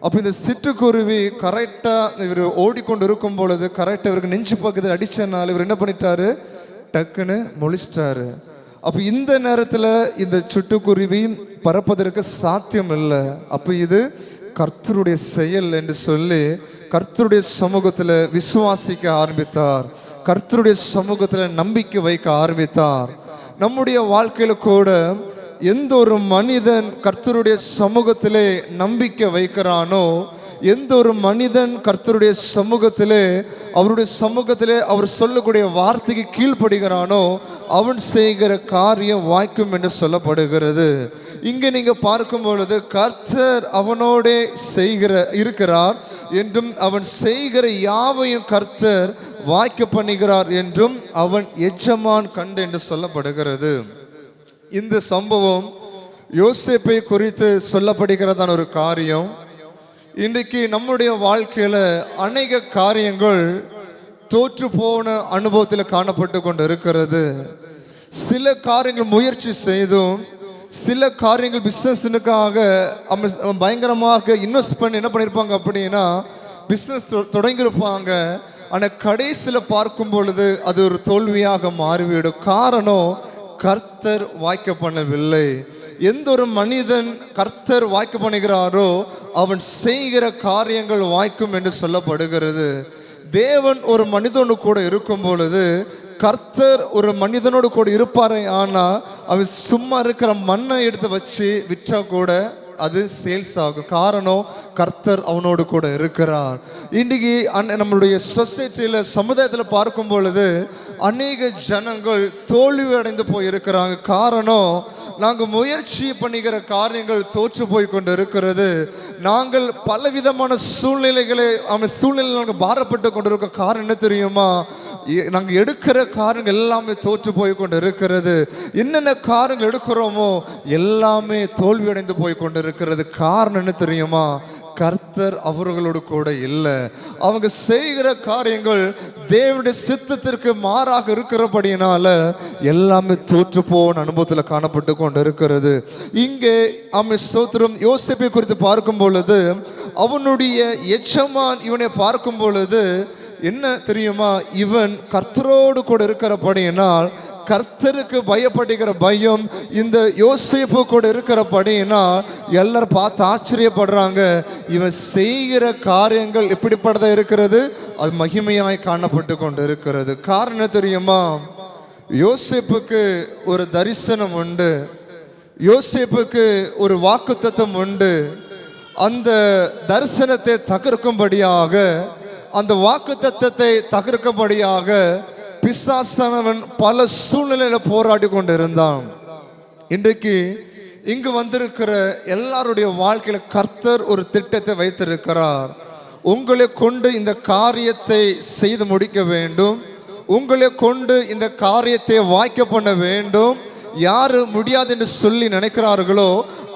Speaker 3: அப்போ இந்த சிட்டுக்குருவி கரெக்டாக இவர் ஓடிக்கொண்டு இருக்கும் பொழுது கரெக்டாக இவருக்கு நெஞ்சு பக்கத்தில் அடித்தனால இவர் என்ன பண்ணிட்டாரு, டக்குன்னு முழிச்சிட்டாரு. அப்போ இந்த நேரத்தில் இந்த சிட்டுக்குருவி பறப்பதற்கு சாத்தியம் இல்லை. அப்போ இது கர்த்தருடைய செயல் என்று சொல்லி கர்த்தருடைய சமூகத்தில் விசுவாசிக்க ஆரம்பித்தார். கர்த்தருடைய சமூகத்தில் நம்பிக்கை வைக்க ஆரம்பித்தார். நம்முடைய வாழ்க்கையில கூட எந்த ஒரு மனிதன் கர்த்தருடைய சமூகத்திலே நம்பிக்கை வைக்கிறானோ, எந்த ஒரு மனிதன் கர்த்தருடைய சமூகத்திலே அவருடைய சமூகத்திலே அவர் சொல்லக்கூடிய வார்த்தைக்கு கீழ்ப்படுகிறானோ அவன் செய்கிற காரியம் வாய்க்கும் என்று சொல்லப்படுகிறது. இங்கே நீங்க பார்க்கும் பொழுது கர்த்தர் அவனோட இருக்கிறார் என்றும் அவன் செய்கிற யாவையும் கர்த்தர் வாய்க்க பண்ணுகிறார் என்றும் அவன் எஜமான் கண்டு என்று சொல்லப்படுகிறது. இந்த சம்பவம் யோசேப்பை குறித்து சொல்லப்படுகிறதான ஒரு காரியம். இன்றைக்கு நம்முடைய வாழ்க்கையில அநேக காரியங்கள் தோற்று போன அனுபவத்தில் காணப்பட்டு கொண்டு இருக்கிறது. சில காரியங்கள் முயற்சி செய்தும் சில காரியங்கள் பிஸ்னஸுக்காக பயங்கரமாக இன்வெஸ்ட் பண்ணி என்ன பண்ணியிருப்பாங்க அப்படின்னா பிஸ்னஸ் தொடங்கியிருப்பாங்க. ஆனால் கடைசியில் பார்க்கும் பொழுது அது ஒரு தோல்வியாக மாறிவிடும். காரணம் கர்த்தர் வாய்க்க பண்ணவில்லை. எந்த ஒரு மனிதன் கர்த்தர் வாய்க்க பண்ணுகிறாரோ அவன் செய்கிற காரியங்கள் வாய்க்கும் என்று சொல்லப்படுகிறது. தேவன் ஒரு மனிதனோடு கூட இருக்கும் பொழுது கர்த்தர் ஒரு மனிதனோடு கூட இருப்பாரே, ஆனா அவன் சும்மா இருக்கிற மண்ணை எடுத்து வச்சு விற்றா கூட அது சேல்ஸ் ஆகும். காரணம் கர்த்தர் அவனோடு கூட இருக்கிறார். இன்னைக்கு நம்மளுடைய சொசைட்டியில சமுதாயத்தில் பார்க்கும் பொழுது அநேக ஜனங்கள் தோல்வி அடைந்து போய் இருக்கிறாங்க. காரணம் நாங்கள் முயற்சி பண்ணுகிற காரியங்கள் தோற்று போய் கொண்டு இருக்கிறது. நாங்கள் பலவிதமான சூழ்நிலைகள் நாங்கள் பாரப்பட்டு கொண்டு இருக்க காரணம் என்ன தெரியுமா? நாங்கள் எடுக்கிற காரியங்கள் எல்லாமே தோற்று போய் கொண்டு இருக்கிறது. என்னென்ன காரியங்கள் எடுக்கிறோமோ எல்லாமே தோல்வி அடைந்து போய் கொண்டு இருக்கிறது. காரணம் என்ன தெரியுமா? கர்த்தர் அவர்களோடு கூட இல்லை. அவங்க செய்கிற காரியங்கள் தேவனுடைய சித்தத்திற்கு மாறாக இருக்கிறபடியினால எல்லாமே தோற்று போன அனுபவத்தில் காணப்பட்டு கொண்டு இருக்கிறது. இங்கே ஸ்தோத்திரம் யோசேப்பை குறித்து பார்க்கும் பொழுது அவனுடைய எஜமான் இவனை பார்க்கும் பொழுது என்ன தெரியுமா? இவன் கர்த்தரோடு கூட இருக்கிறபடியினால் கர்த்தருக்கு பயப்படுகிற பயம் இந்த யோசேப்பு கூட இருக்கிறபடியினால் எல்லாரும் பார்த்து ஆச்சரியப்படுறாங்க. இவன் செய்கிற காரியங்கள் எப்படிப்பட்டதா இருக்கிறது? அது மகிமையாய் காணப்பட்டு கொண்டு இருக்கிறது. காரணம் தெரியுமா? யோசேப்புக்கு ஒரு தரிசனம் உண்டு. யோசேப்புக்கு ஒரு வாக்குத்தத்தம் உண்டு. அந்த தரிசனத்தை தகர்க்கும்படியாக, அந்த வாக்குத்தத்தத்தை தகர்க்கும்படியாக பிசாசானவன் பல சூழ்நிலையில போராடி கொண்டு இருந்தான். இன்றைக்கு இங்கு வந்திருக்கிற எல்லாருடைய வாழ்க்கையில கர்த்தர் ஒரு திட்டத்தை வைத்திருக்கிறார். உங்களை கொண்டு இந்த காரியத்தை செய்து முடிக்க வேண்டும், உங்களை கொண்டு இந்த காரியத்தை வாய்க்க பண்ண வேண்டும். யாரு முடியாது என்று சொல்லி நினைக்கிறார்களோ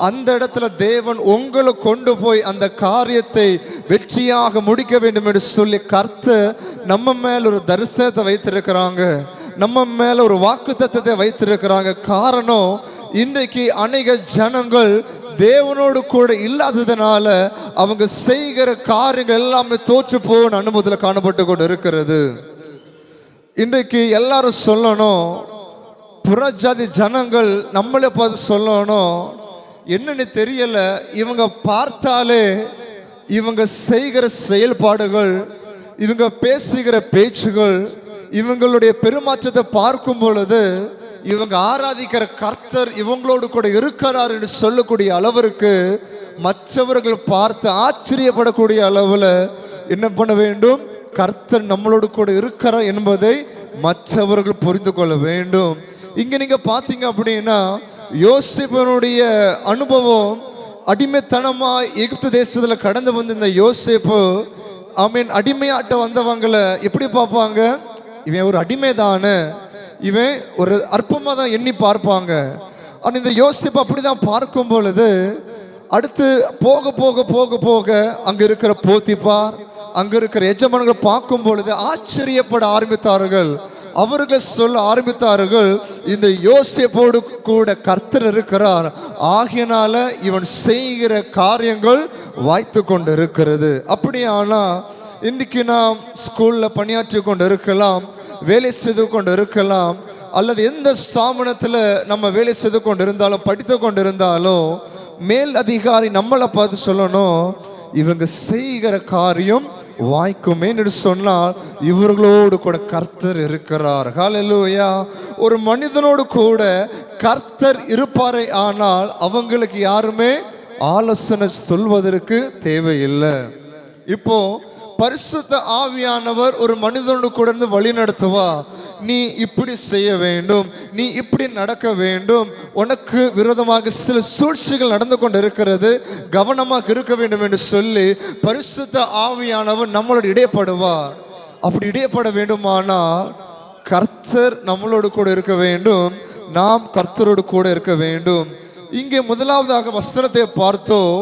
Speaker 3: அந்த இடத்துல தேவன் உங்களை கொண்டு போய் அந்த காரியத்தை வெற்றியாக முடிக்க வேண்டும் என்று சொல்லி கர்த்தர் நம்ம மேல ஒரு தரிசனத்தை வைத்திருக்கிறாங்க, நம்ம மேல ஒரு வாக்குத்தத்தத்தை வைத்திருக்கிறாங்க. காரணம் இன்றைக்கு அநேக ஜனங்கள் தேவனோடு கூட இல்லாததுனால அவங்க செய்கிற காரியங்கள் எல்லாமே தோற்று போன அனுபவத்தில் காணப்பட்டு கொண்டு இருக்கிறது. இன்றைக்கு எல்லாரும் சொல்லணும், புறஜாதி ஜனங்கள் நம்மளை பார்த்து சொல்லணும், என்னன்னு தெரியல, இவங்க பார்த்தாலே இவங்க செய்கிற செயல்பாடுகள், இவங்க பேசுகிற பேச்சுகள், இவங்களுடைய பெருமாற்றத்தை பார்க்கும் பொழுது இவங்க ஆராதிக்கிற கர்த்தர் இவங்களோடு கூட இருக்கிறார் என்று சொல்லக்கூடிய அளவிற்கு மற்றவர்கள் பார்த்து ஆச்சரியப்படக்கூடிய அளவில் என்ன பண்ண வேண்டும்? கர்த்தர் நம்மளோடு கூட இருக்கிறார் என்பதை மற்றவர்கள் புரிந்து கொள்ள வேண்டும். இங்க நீங்க பாத்தீங்க அப்படின்னா யோசேப்பினுடைய அனுபவம் அடிமைத்தனமா எகிப்து தேசத்துல கடந்து வந்து இந்த யோசேப்பு அடிமையாட்ட வந்தவங்களை எப்படி பார்ப்பாங்க? இவன் ஒரு அடிமைதானே, இவன் ஒரு அற்பமா தான் எண்ணி பார்ப்பாங்க. ஆனா இந்த யோசேப்பு அப்படிதான் பார்க்கும் பொழுது அடுத்து போக போக போக போக அங்க இருக்கிற போத்திபார், அங்க இருக்கிற எஜமான்களை பார்க்கும் பொழுது ஆச்சரியப்பட ஆரம்பித்தார்கள். அவர்கள் சொல்ல ஆரம்பித்தார்கள், இந்த யோசேப்போடு கூட கர்த்தர் இருக்கிறார், ஆகையினால இவன் செய்கிற காரியங்கள் வாய்த்து கொண்டு இருக்கிறது. அப்படியானா இன்னைக்கு நாம் ஸ்கூல்ல பணியாற்றி கொண்டு இருக்கலாம், வேலை செய்து கொண்டு இருக்கலாம், அல்லது எந்த ஸ்தாபனத்தில் நம்ம வேலை செய்து கொண்டு இருந்தாலும் படித்து கொண்டு இருந்தாலும் மேல் அதிகாரி நம்மளை பார்த்து சொல்லணும், இவங்க செய்கிற காரியம் வாய்க்குமே என்று சொன்னால் இவர்களோடு கூட கர்த்தர் இருக்கிறார். ஹல்லேலூயா. ஒரு மனிதனோடு கூட கர்த்தர் இருப்பாரே ஆனால் அவங்களுக்கு யாருமே ஆலோசனை சொல்வதற்கு தேவையில்லை. இப்போ பரிசுத்த ஆவியானவர் ஒரு மனிதனோடு கூட இருந்து வழி நடத்துவா, நீ இப்படி செய்ய வேண்டும், நீ இப்படி நடக்க வேண்டும், உனக்கு விரோதமாக சில சூழ்ச்சிகள் நடந்து கொண்டு இருக்கிறது, கவனமாக இருக்க வேண்டும் என்று சொல்லி பரிசுத்த ஆவியானவர் நம்மளோட இடைப்படுவார். அப்படி இடைப்பட வேண்டுமானால் கர்த்தர் நம்மளோடு கூட இருக்க வேண்டும், நாம் கர்த்தரோடு கூட இருக்க வேண்டும். இங்கே முதலாவதாக வசனத்தை பார்த்தோம்,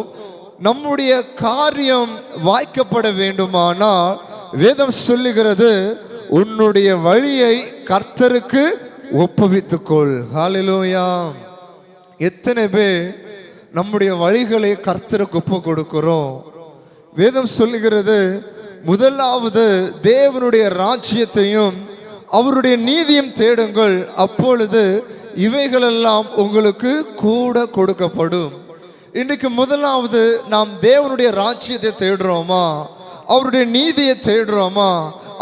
Speaker 3: நம்முடைய காரியம் வாய்க்கப்பட வேண்டுமானால் வேதம் சொல்லுகிறது, உன்னுடைய வழியை கர்த்தருக்கு ஒப்புவித்துக்கொள். ஹல்லேலூயா. எத்தனை பேர் நம்முடைய வழிகளை கர்த்தருக்கு ஒப்பு கொடுக்கிறோம்? வேதம் சொல்லுகிறது, முதலாவது தேவனுடைய ராஜ்யத்தையும் அவருடைய நீதியும் தேடுங்கள், அப்பொழுது இவைகளெல்லாம் உங்களுக்கு கூட கொடுக்கப்படும். இன்றைக்கு முதலாவது நாம் தேவனுடைய ராஜ்யத்தை தேடுறோமா, அவருடைய நீதியை தேடுறோமா,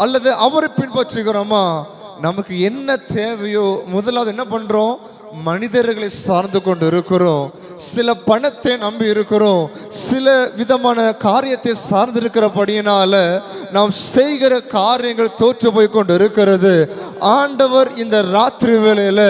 Speaker 3: அல்லது அவரை பின்பற்றுகிறோமா? நமக்கு என்ன தேவையோ முதலாவது என்ன பண்றோம்? மனிதர்களை சார்ந்து கொண்டு இருக்கிறோம், சில பணத்தை நம்பி இருக்கிறோம், சில விதமான காரியத்தை சார்ந்து இருக்கிறபடியினால நாம் செய்கிற காரியங்கள் தோற்று போய் கொண்டு இருக்கிறது. ஆண்டவர் இந்த ராத்திரி வேளையில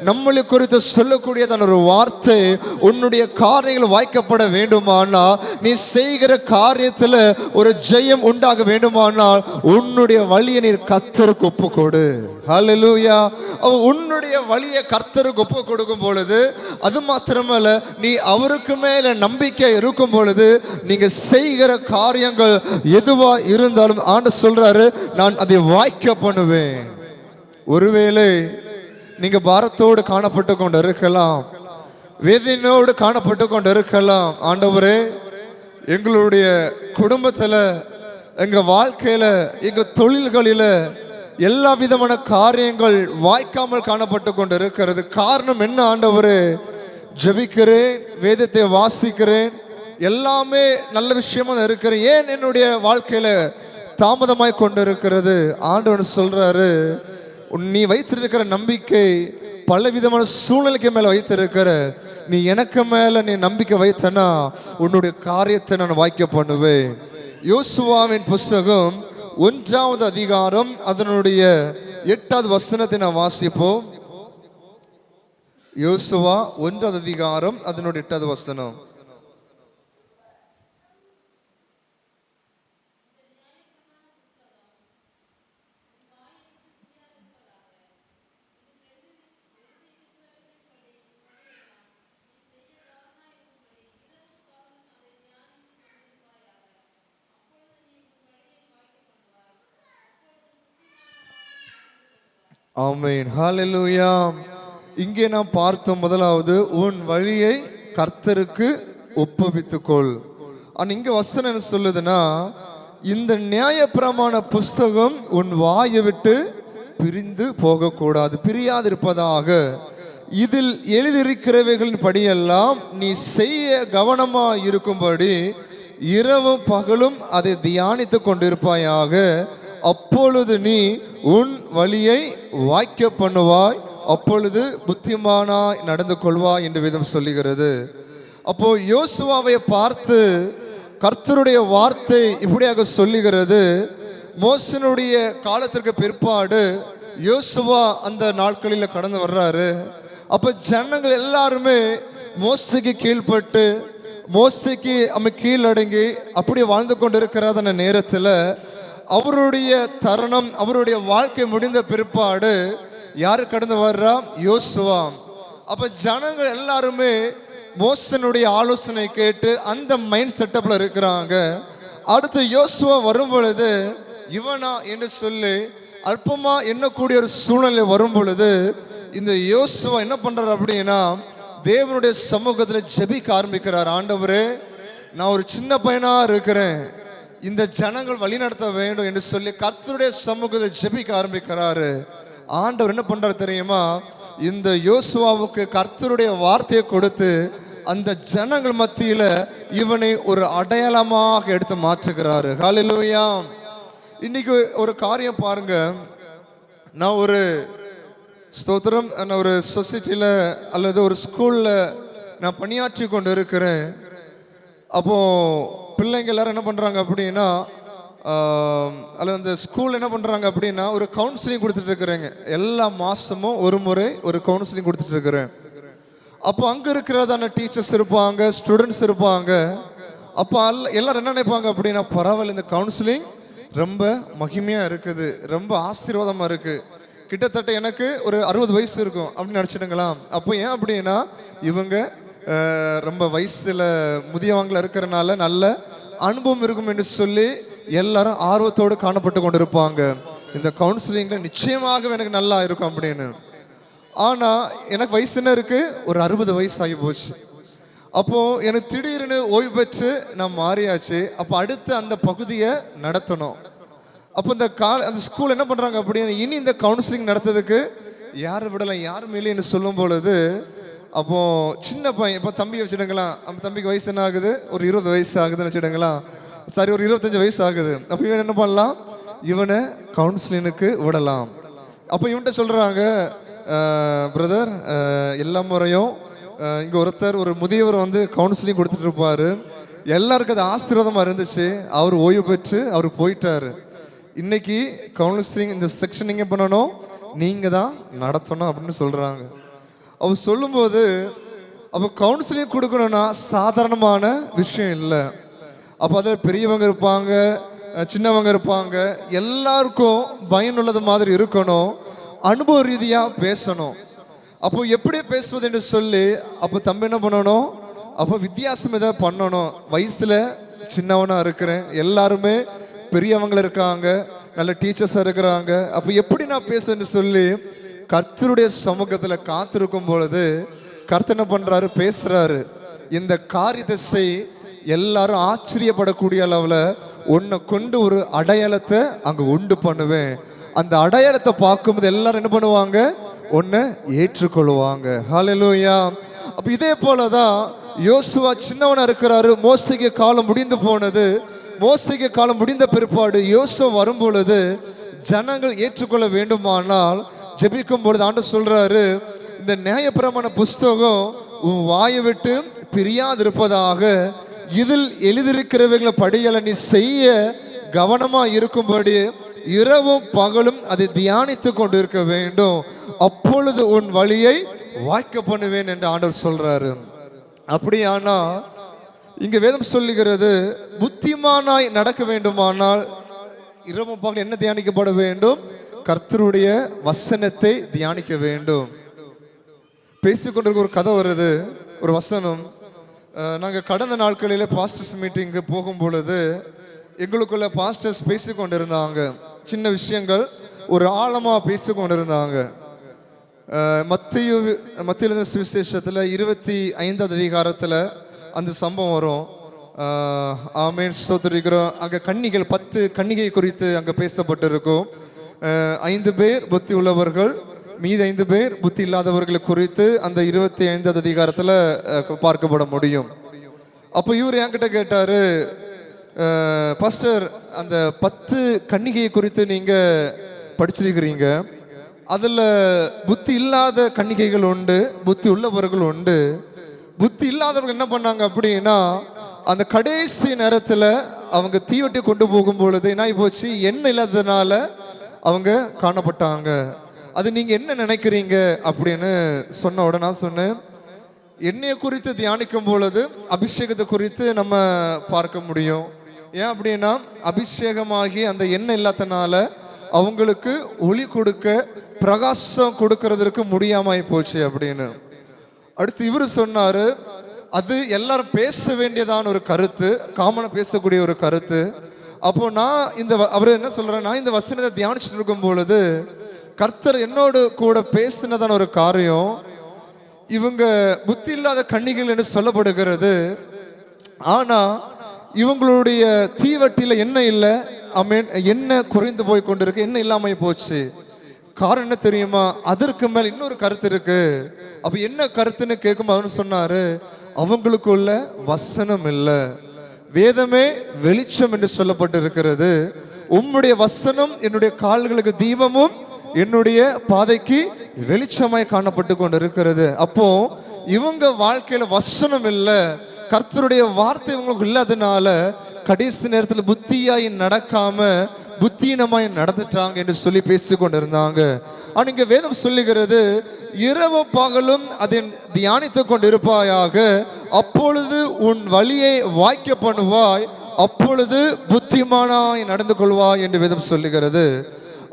Speaker 3: நம்மளை குறித்து சொல்லக்கூடியதான ஒரு வார்த்தை, உன்னுடைய காரியங்கள் வாய்க்கப்பட வேண்டுமானால், நீ செய்கிற காரியத்தில் ஒரு ஜெயம் உண்டாக வேண்டுமானால் உன்னுடைய வழியை நீ கர்த்தருக்கு ஒப்பு கொடு. ஹல்லேலூயா. உன்னுடைய வழியை கர்த்தருக்கு ஒப்பு கொடுக்கும் பொழுது, அது மாத்திரமல்ல, நீ அவருக்கு மேல நம்பிக்கை இருக்கும் பொழுது நீங்க செய்கிற காரியங்கள் எதுவா இருந்தாலும் ஆண்டவர் சொல்றாரு, நான் அதை வாய்க்க பண்ணுவேன். ஒருவேளை நீங்க பாரத்தோடு காணப்பட்டு கொண்டு இருக்கலாம், வேதனையோடு காணப்பட்டு கொண்டு இருக்கலாம். ஆண்டவரே, எங்களுடைய குடும்பத்துல, எங்க வாழ்க்கையில, எங்க தொழில்களில எல்லா விதமான காரியங்கள் வாய்க்காமல் காணப்பட்டு கொண்டு இருக்கிறது. காரணம் என்ன ஆண்டவரே? ஜெபிக்கிறேன், வேதத்தை வாசிக்கிறேன், எல்லாமே நல்ல விஷயமா இருக்கிறேன், ஏன் என்னுடைய வாழ்க்கையில தாமதமாய் கொண்டு இருக்கிறது? ஆண்டவர் சொல்றாரு, நீ வைத்திருக்கிற நம்பிக்கை பல விதமான சூழ்நிலைக்கு மேல வைத்திருக்கிற, நீ எனக்கு மேல நீ நம்பிக்கை வைத்தனா உன்னுடைய காரியத்தை நான் வாய்க்க பண்ணுவேன். யோசுவாவின் புஸ்தகம் 1வது அதிகாரம் அதனுடைய 8வது வசனத்தை நான் வாசிப்போம். யோசுவா 1வது அதிகாரம் அதனுடைய 8வது வசனம். ஆமென். ஹல்லேலூயா. இங்கே நாம் பார்த்தோம், முதலாவது உன் வழியை கர்த்தருக்கு ஒப்புவித்துக்கொள். இங்க வசனம் என்ன சொல்லுதுன்னா, இந்த நியாயப்பிரமாண புஸ்தகம் உன் வாயை விட்டு பிரிந்து போகக்கூடாது, பிரியாதிருப்பதாக. இதில் எழுதியிருக்கிறவைகளின் படியெல்லாம் நீ செய்ய கவனமா இருக்கும்படி இரவும் பகலும் அதை தியானித்து கொண்டிருப்பாயாக. அப்பொழுது நீ உன் வழியை வாய்க்க பண்ணுவாய், அப்பொழுது புத்திமானாய் நடந்து கொள்வாய் என்று வேதம் சொல்லுகிறது. அப்போ யோசுவாவை பார்த்து கர்த்தருடைய வார்த்தை இப்படியாக சொல்லுகிறது. மோசனுடைய காலத்திற்கு பிற்பாடு யோசுவா அந்த நாட்களில் கடந்து வர்றாரு. அப்ப ஜனங்கள் எல்லாருமே மோசைக்கு கீழ்பட்டு, மோசைக்கு கீழடங்கி அப்படி வாழ்ந்து கொண்டிருக்கிற நேரத்தில் அவருடைய தருணம், அவருடைய வாழ்க்கை முடிந்த பிற்பாடு யாரு கடந்து வர்றா? யோசுவா. அப்ப ஜனங்கள் எல்லாருமே மோசனுடைய ஆலோசனை கேட்டு அந்த மைண்ட் செட்டப்ல இருக்கிறாங்க. அடுத்து யோசுவா வரும் பொழுது இவனா என்று சொல்லி அல்பமா எண்ணக்கூடிய ஒரு சூழ்நிலை வரும் பொழுது இந்த யோசுவா என்ன பண்றாரு அப்படின்னா தேவனுடைய சமூகத்துல ஜெபிக்க ஆரம்பிக்கிறார். ஆண்டவரே, நான் ஒரு சின்ன பையனா இருக்கிறேன், இந்த ஜனங்கள் வழி நடத்த வேண்டும் என்று சொல்லி கர்த்தருடைய சமூகத்தை ஜெபிக்க ஆரம்பிக்கிறாரு. ஆண்டவர் என்ன பண்றாரு தெரியுமா? இந்த யோசுவாவுக்கு கர்த்தருடைய வார்த்தையை கொடுத்து அந்த ஜனங்கள் மத்தியில இவனை ஒரு அடையாளமாக எடுத்து மாற்றுகிறாரு. ஹல்லேலூயா. இன்னைக்கு ஒரு காரியம் பாருங்க, நான் ஒரு ஸ்தோத்திரம், நான் ஒரு சொசைட்டியில் அல்லது ஒரு ஸ்கூலில் நான் பணியாற்றி கொண்டு இருக்கிறேன். அப்போ பிள்ளைங்க எல்லாரும் என்ன பண்ணுறாங்க அப்படின்னா, அல்லது அந்த ஸ்கூல் என்ன பண்ணுறாங்க அப்படின்னா ஒரு கவுன்சிலிங் கொடுத்துட்டு இருக்கிறேங்க. எல்லா மாதமும் ஒரு முறை ஒரு கவுன்சிலிங் கொடுத்துட்டு இருக்கிறேன். அப்போ அங்கே இருக்கிறதான டீச்சர்ஸ் இருப்பாங்க, ஸ்டூடெண்ட்ஸ் இருப்பாங்க. அப்போ எல்லாரும் என்ன நினைப்பாங்க அப்படின்னா, பரவாயில்ல, இந்த கவுன்சிலிங் ரொம்ப மகிமையாக இருக்குது, ரொம்ப ஆசீர்வாதமாக இருக்குது, கிட்டத்தட்ட எனக்கு ஒரு 60 வயசு இருக்கும் அப்படின்னு நினச்சிடுங்களா. அப்போ ஏன் அப்படின்னா இவங்க ரொம்ப வயசில் முதியவங்கள இருக்கிறனால நல்ல அனுபவம் இருக்கும் என்று சொல்லி எல்லாரும் ஆர்வத்தோடு காணப்பட்டு கொண்டு இருப்பாங்க. இந்த கவுன்சிலிங்கில் நிச்சயமாக எனக்கு நல்லா இருக்கும் அப்படின்னு. ஆனால் எனக்கு வயசு என்ன இருக்குது, ஒரு 60 வயசு ஆகி போச்சு. அப்போது எனக்கு திடீர்னு ஓய்வு பெற்று நான் மாறியாச்சு. அப்போ அடுத்து அந்த பகுதியை நடத்தணும். அப்போ அந்த ஸ்கூல் என்ன பண்ணுறாங்க அப்படின்னா, இனி இந்த கவுன்சிலிங் நடத்துறதுக்கு யார் விடலாம், யார் மேலேன்னு சொல்லும் பொழுது, அப்போது சின்ன பையன், இப்போ தம்பி வச்சுடுங்களா, அந்த தம்பிக்கு வயசு என்ன ஆகுது, ஒரு 20 வயசு ஆகுதுன்னு வச்சுடுங்களா, சரி ஒரு 25 வயசு ஆகுது. அப்போ இவன் என்ன பண்ணலாம், இவனை கவுன்சிலிங்க்கு விடலாம். அப்போ இவன்கிட்ட சொல்கிறாங்க, பிரதர், எல்லா முறையும் இங்கே ஒருத்தர் ஒரு முதியவர் வந்து கவுன்சிலிங் கொடுத்துட்டு இருப்பார், எல்லாருக்கும் அது ஆசீர்வாதமாக இருந்துச்சு, அவர் ஓய்வு பெற்று அவர் போயிட்டாரு. இன்னைக்கு கவுன்சிலிங் இந்த செக்ஷன் நீங்கள் பண்ணணும், நீங்கள் தான் நடத்தணும் அப்படின்னு சொல்கிறாங்க. அவர் சொல்லும்போது, அப்போ கவுன்சிலிங் கொடுக்கணும்னா சாதாரணமான விஷயம் இல்லை. அப்போ அதில் பெரியவங்க இருப்பாங்க, சின்னவங்க இருப்பாங்க, எல்லாருக்கும் பயனுள்ளது மாதிரி இருக்கணும், அனுபவ ரீதியாக பேசணும். அப்போ எப்படி பேசுவது என்று சொல்லி அப்போ தம்பி என்ன பண்ணணும், அப்போ வித்தியாசம் எதாவது பண்ணணும். வயசில் சின்னவனாக இருக்கிறேன், எல்லாருமே பெரியவங்க இருக்காங்க, நல்ல டீச்சர்ஸாக இருக்கிறாங்க, அப்போ எப்படி நான் பேசுன்னு சொல்லி கர்த்தருடைய சமூகத்தில் காத்திருக்கும் பொழுது கர்த்தர் என்ன பண்ணுறாரு, பேசுகிறாரு. இந்த காரியத்தை செய், எல்லாரும் ஆச்சரியப்படக்கூடிய அளவில் உன்னை கொண்டு ஒரு அடையாளத்தை அங்கே உண்டு பண்ணுவேன். அந்த அடையாளத்தை பார்க்கும்போது எல்லாரும் என்ன பண்ணுவாங்க, ஒன்றை ஏற்றுக்கொள்வாங்க. ஹல்லேலூயா. அப்போ இதே போல தான் யோசுவா சின்னவனாக இருக்கிறாரு. மோசேக்கு காலம் முடிந்து போனது. மோசேக்கு காலம் முடிந்த பிற்பாடு யோசுவா வரும் பொழுது ஜனங்கள் ஏற்றுக்கொள்ள வேண்டுமானால் ஜெபிக்கும் பொழுது ஆண்டவர் சொல்றாரு, இந்த நியாயப்பிரமாண புஸ்தகம் உன் வாயை விட்டு பிரியாதிருப்பதாக, இதில் எழுதியிருக்கிறவர்களை படியலை நீ செய்ய கவனமா இருக்கும்படி இரவும் பகலும் அதை தியானித்து கொண்டு இருக்க வேண்டும், அப்பொழுது உன் வழியை வாய்க்க பண்ணுவேன் என்று ஆண்டவர் சொல்றாரு. அப்படியானா இங்க வேதம் சொல்லுகிறது, புத்திமானாய் நடக்க வேண்டுமானால் இரவும் பகல் என்ன தியானிக்கப்பட வேண்டும், கர்த்தருடைய வசனத்தை தியானிக்க வேண்டும். பேசிக்கொண்டிருக்க ஒரு கதை வருது, ஒரு வசனம். நாங்கள் கடந்த நாட்களில் பாஸ்டர்ஸ் மீட்டிங்கு போகும் பொழுது எங்களுக்குள்ள பாஸ்டர்ஸ் பேசிக்கொண்டிருந்தாங்க. சின்ன விஷயங்கள் ஒரு ஆழமாக பேசிக்கொண்டிருந்தாங்க. மத்திய சுவிசேஷத்தில் 25வது அதிகாரத்தில் அந்த சம்பவம் வரும். ஆமேன், ஸ்தோத்திரிக்கிறோம். அங்கே கன்னிகள் 10 கன்னிகை குறித்து அங்கே பேசப்பட்டிருக்கும். 5 பேர் புத்தி உள்ளவர்கள், மீது 5 பேர் புத்தி இல்லாதவர்களை குறித்து அந்த 25வது அதிகாரத்தில் பார்க்கப்பட முடியும். அப்போ இவர் என்கிட்ட கேட்டார், பாஸ்டர், அந்த 10 கன்னிகை குறித்து நீங்கள் படிச்சிருக்கிறீங்க, அதில் புத்தி இல்லாத கன்னிகைகள் உண்டு, புத்தி உள்ளவர்கள் உண்டு. புத்தி இல்லாதவர்கள் என்ன பண்ணாங்க அப்படின்னா, அந்த கடைசி நேரத்தில் அவங்க தீவட்டி கொண்டு போகும் பொழுது என்ன ஆகி போச்சு, எண்ணெய் இல்லாததுனால அவங்க காணப்பட்டாங்க. அது நீங்கள் என்ன நினைக்கிறீங்க அப்படின்னு சொன்ன உடனே நான் சொன்னேன், எண்ணெயை குறித்து தியானிக்கும் பொழுது அபிஷேகத்தை குறித்து நம்ம பார்க்க முடியும். ஏன் அப்படின்னா, அபிஷேகமாகி அந்த எண்ணெய் இல்லாதனால அவங்களுக்கு ஒளி கொடுக்க, பிரகாசம் கொடுக்கறதுக்கு முடியாமல் போச்சு அப்படின்னு. அடுத்து இவர் சொன்னாரு, அது எல்லாரும் பேச வேண்டியதான ஒரு கருத்து, காமனாக பேசக்கூடிய ஒரு கருத்து. அப்போ நான் அவர் என்ன சொல்றேன், நான் இந்த வசனத்தை தியானிச்சுட்டு இருக்கும் பொழுது கர்த்தர் என்னோடு கூட பேசினதான ஒரு காரியம், இவங்க புத்தி இல்லாத கன்னிகள் என்று சொல்லப்படுகிறது. ஆனா இவங்களுடைய தீவட்டியில என்ன இல்லை, என்ன குறைந்து போய் கொண்டிருக்கு, என்ன இல்லாம போச்சு. காரணம் என்ன தெரியுமா? அதற்கு மேல இன்னொரு கருத்து இருக்கு. அப்ப என்ன கருத்துன்னு கேட்கும் அவர் சொன்னாரு, அவங்களுக்குள்ள வசனம் இல்லை, வேதமே வெளிச்சம் என்று சொல்லப்பட்டு இருக்கிறது. உம்முடைய வசனம் என்னுடைய கால்களுக்கு தீபமும் என்னுடைய பாதைக்கு வெளிச்சமாய் காணப்பட்டு கொண்டு இருக்கிறது. அப்போ இவங்க வாழ்க்கையில வசனம் இல்லை, கர்த்தருடைய வார்த்தை இவங்களுக்கு இல்லாதனால கடைசி நேரத்தில் புத்தியாய் நடக்காம புத்தீனமாய் நடந்துட்டாங்க என்று சொல்லி பேசி கொண்டிருந்தாங்க. ஆனா இங்க வேதம் சொல்லுகிறது, இரவு பகலும் அதை தியானித்து கொண்டு இருப்பாயாக, அப்பொழுது உன் வழியை வாய்க்க பண்ணுவாய், அப்பொழுது புத்திமானாய் நடந்து கொள்வாய் என்று வேதம் சொல்லுகிறது.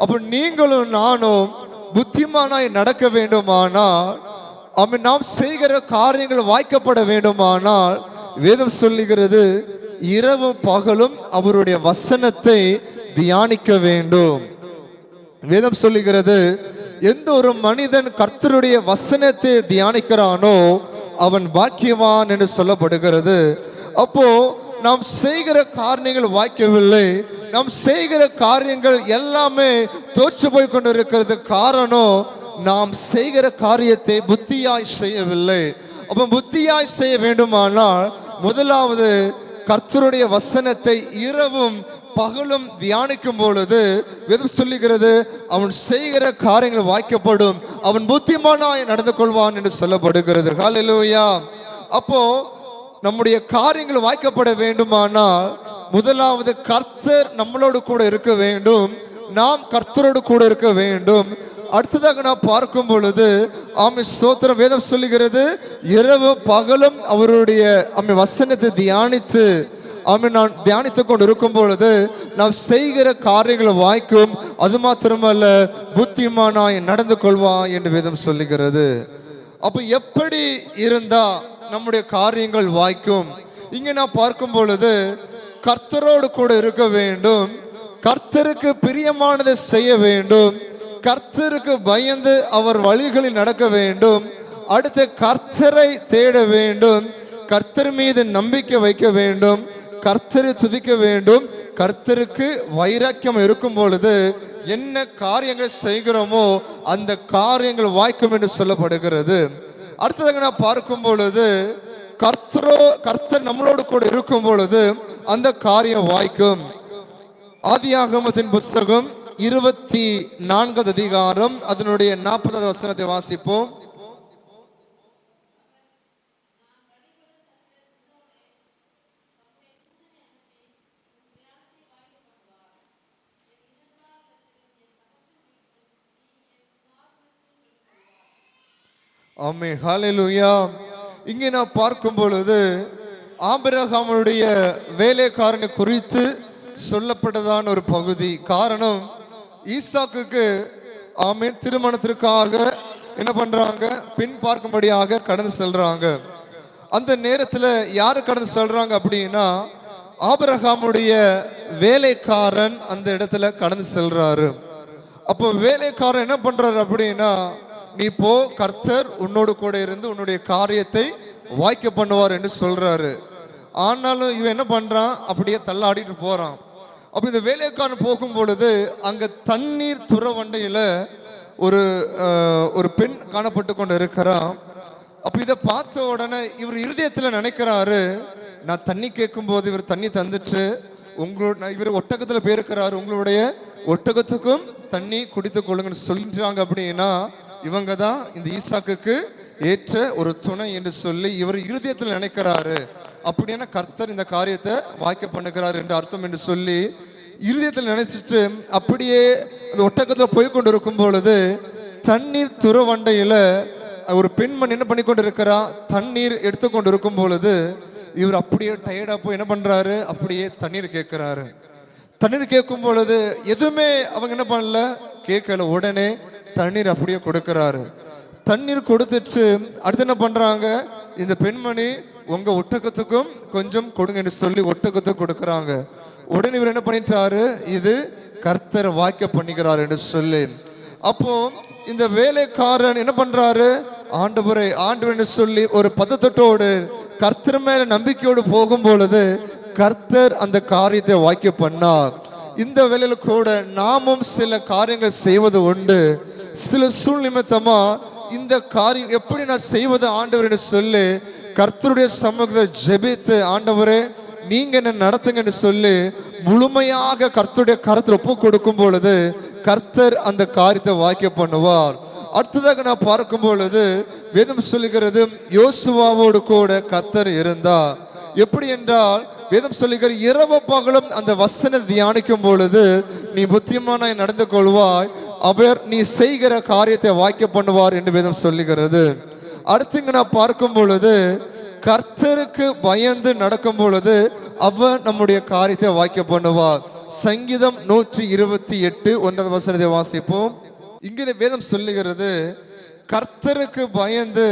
Speaker 3: அப்ப நீங்களும் நானும் புத்திமானாய் நடக்க வேண்டுமானால், நாம் செய்கிற காரியங்கள் வாய்க்கப்பட வேண்டுமானால் வேதம் சொல்லுகிறது, இரவும் பகலும் அவருடைய வசனத்தை தியானிக்க வேண்டும். வேதம் சொல்லுகிறது, எந்த ஒரு மனிதன் கர்த்தருடைய வசனத்தை தியானிக்கிறானோ அவன் பாக்கியவான் என்று சொல்லப்படுகிறது. அப்போ நாம் செய்கிற காரியங்கள் வாய்க்கவில்லை, நாம் செய்கிற காரியங்கள் எல்லாமே தோற்று போய் கொண்டிருக்கிறது. காரணம், நாம் செய்கிற காரியத்தை புத்தியாய் செய்யவில்லை. அப்ப புத்தியாய் செய்ய வேண்டுமானால் முதலாவது கர்த்தருடைய வசனத்தை இரவும் பகலும் தியானிக்கும் பொழுது வேதம் சொல்லுகிறது, அவன் செய்கிற காரியங்கள் வாய்க்கப்படும், அவன் புத்திமானாய் நடந்து கொள்வான் என்று சொல்லப்படுகிறது. ஹல்லேலூயா. அப்போ நம்முடைய காரியங்கள் வாய்க்கப்பட வேண்டுமானால் முதலாவது கர்த்தர் நம்மளோடு கூட இருக்க வேண்டும், நாம் கர்த்தரோடு கூட இருக்க வேண்டும். அடுத்ததாக நான் பார்க்கும் பொழுது ஸ்தோத்திரம், வேதம் சொல்லுகிறது, இரவு பகலும் அவருடைய வசனத்தை தியானித்து நான் தியானித்துக் கொண்டு இருக்கும் பொழுது நாம் செய்கிற காரியங்களை வாய்க்கும், அது மாத்திரமல்ல புத்திமானாய் நடந்து கொள்வான் என்று வேதம் சொல்லுகிறது. அப்ப எப்படி இருந்தா நம்முடைய காரியங்கள் வாய்க்கும்? இங்க நான் பார்க்கும் பொழுது கர்த்தரோடு கூட இருக்க வேண்டும், கர்த்தருக்கு பிரியமானதை செய்ய வேண்டும், கர்த்தருக்கு பயந்து அவர் வழிகளில் நடக்க வேண்டும், அடுத்து கர்த்தரை தேட வேண்டும், கர்த்தர் மீது நம்பிக்கை வைக்க வேண்டும், கர்த்தரை துதிக்க வேண்டும். கர்த்தருக்கு வைராக்கியம் இருக்கும் பொழுது என்ன காரியங்கள் செய்கிறோமோ அந்த காரியங்கள் வாய்க்கும் என்று சொல்லப்படுகிறது. அடுத்ததாக நான் பார்க்கும் பொழுது கர்த்தர் நம்மளோடு கூட இருக்கும் பொழுது அந்த காரியம் வாய்க்கும். ஆதியாகமத்தின் புஸ்தகம் 24 அதிகாரம் அதனுடைய 40வது வசனத்தை வாசிப்போம். ஆமென், ஹல்லேலூயா. இங்கே நான் பார்க்கும் பொழுது ஆபிரகாமுடைய வேலைக்காரனை குறித்து சொல்லப்பட்டதான ஒரு பகுதி. காரணம், ஈசாக்குக்கு திருமணத்திற்காக என்ன பண்றாங்க, பின் பார்க்கும்படியாக கடந்து செல்றாங்க. அந்த நேரத்தில் யாரு கடந்து செல்றாங்க அப்படின்னா ஆபிரகாமுடைய வேலைக்காரன் அந்த இடத்துல கடந்து செல்றாரு. அப்போ வேலைக்காரன் என்ன பண்றாரு அப்படின்னா, நீ போ, கர்த்தர் உன்னோடு கூட இருந்து உன்னுடைய காரியத்தை வாய்க்க பண்ணுவார் என்று சொல்றாரு. ஆனாலும் இவன் என்ன பண்றான், அப்படியே தள்ளாடிட்டு போறான். அப்ப இந்த வேலைக்காரன் போகும் பொழுது அங்க தண்ணீர் துறவண்டையில ஒரு பெண் காணப்பட்டு கொண்டு இருக்கிறான். அப்ப இதை பார்த்த உடனே இவர் இருதயத்துல நினைக்கிறாரு, நான் தண்ணி கேட்கும் போது இவர் தண்ணி தந்துட்டு இவர் ஒட்டகத்துல போயிருக்கிறாரு, உங்களுடைய ஒட்டகத்துக்கும் தண்ணி குடித்து கொள்ளுங்கன்னு சொல்லிட்டாங்க. அப்படின்னா இவங்க தான் இந்த ஈசாக்குக்கு ஏற்ற ஒரு துணை என்று சொல்லி இவர் இருதயத்தில் நினைக்கிறாரு. அப்படின்னா கர்த்தர் இந்த காரியத்தை வாய்க்க பண்ணுகிறார் என்று அர்த்தம் என்று சொல்லி இருதயத்தில் நினைச்சிட்டு அப்படியே அந்த ஒட்டகத்தில் போய்கொண்டு இருக்கும் பொழுது தண்ணீர் துறவண்டையில ஒரு பெண்மண் என்ன பண்ணி கொண்டு இருக்கிறா, தண்ணீர் எடுத்துக்கொண்டு இருக்கும் பொழுது இவர் அப்படியே டயர்டா போய் என்ன பண்றாரு, அப்படியே தண்ணீர் கேட்கிறாரு. தண்ணீர் கேட்கும் பொழுது எதுவுமே அவங்க என்ன பண்ணல, கேட்கல. உடனே தண்ணீர் அப்படியே கொடுக்கிறாரு. தண்ணீர் கொடுத்துட்டு அடுத்து என்ன பண்றாங்க, இந்த பெண்மணி உங்க ஒட்டகத்துக்கும் கொஞ்சம் கொடுங்க என்று சொல்லி ஒட்டகத்துக்கு கொடுக்கறாங்க. உடனே இவர் என்ன பண்ணிட்டாரு, இது கர்த்தர் வாய்க்க பண்ணுகிறார் என்று சொல்லி. அப்போ இந்த வேலைக்காரன் என்ன பண்றாரு, ஆண்டவரே ஆண்டவரே சொல்லி ஒரு பதத்தோடு கர்த்தர் மேல நம்பிக்கையோடு போகும் பொழுது கர்த்தர் அந்த காரியத்தை வாய்க்க பண்ணார். இந்த வேலையில கூட நாமும் சில காரியங்கள் செய்வது உண்டு. சில சூழ்நிமித்தமா இந்த காரியம் எப்படி நான் செய்வது ஆண்டவர் என்று சொல்லி கர்த்தருடைய சமூகத்தை ஜெபித்து, ஆண்டவரே நீங்க என்ன நடத்துங்க என்று சொல்லி முழுமையாக கர்த்தருடைய கரத்தில் ஒப்பு கொடுக்கும் பொழுது கர்த்தர் அந்த காரியத்தை வாய்க்க பண்ணுவார். அடுத்ததாக நான் பார்க்கும் பொழுது வேதம் சொல்லுகிறது, யோசுவாவோடு கூட கர்த்தர் இருந்தார். எப்படி என்றால் வேதம் சொல்லுகிற இரவு பகலும் அந்த வசன தியானிக்கும் பொழுது நீ புத்திமானாய் நடந்து கொள்வாய், அவர் நீ செய்கிற காரியத்தை வாய்க்க பண்ணுவார் என்று வேதம் சொல்லுகிறது. அடுத்து நான் பார்க்கும் பொழுது கர்த்தருக்கு பயந்து நடக்கும் பொழுது அவர் நம்முடைய காரியத்தை வாய்க்க பண்ணுவார். சங்கீதம் 128 1வது வசனத்தை வாசிப்போம். இங்கே வேதம் சொல்லுகிறது, கர்த்தருக்கு பயந்து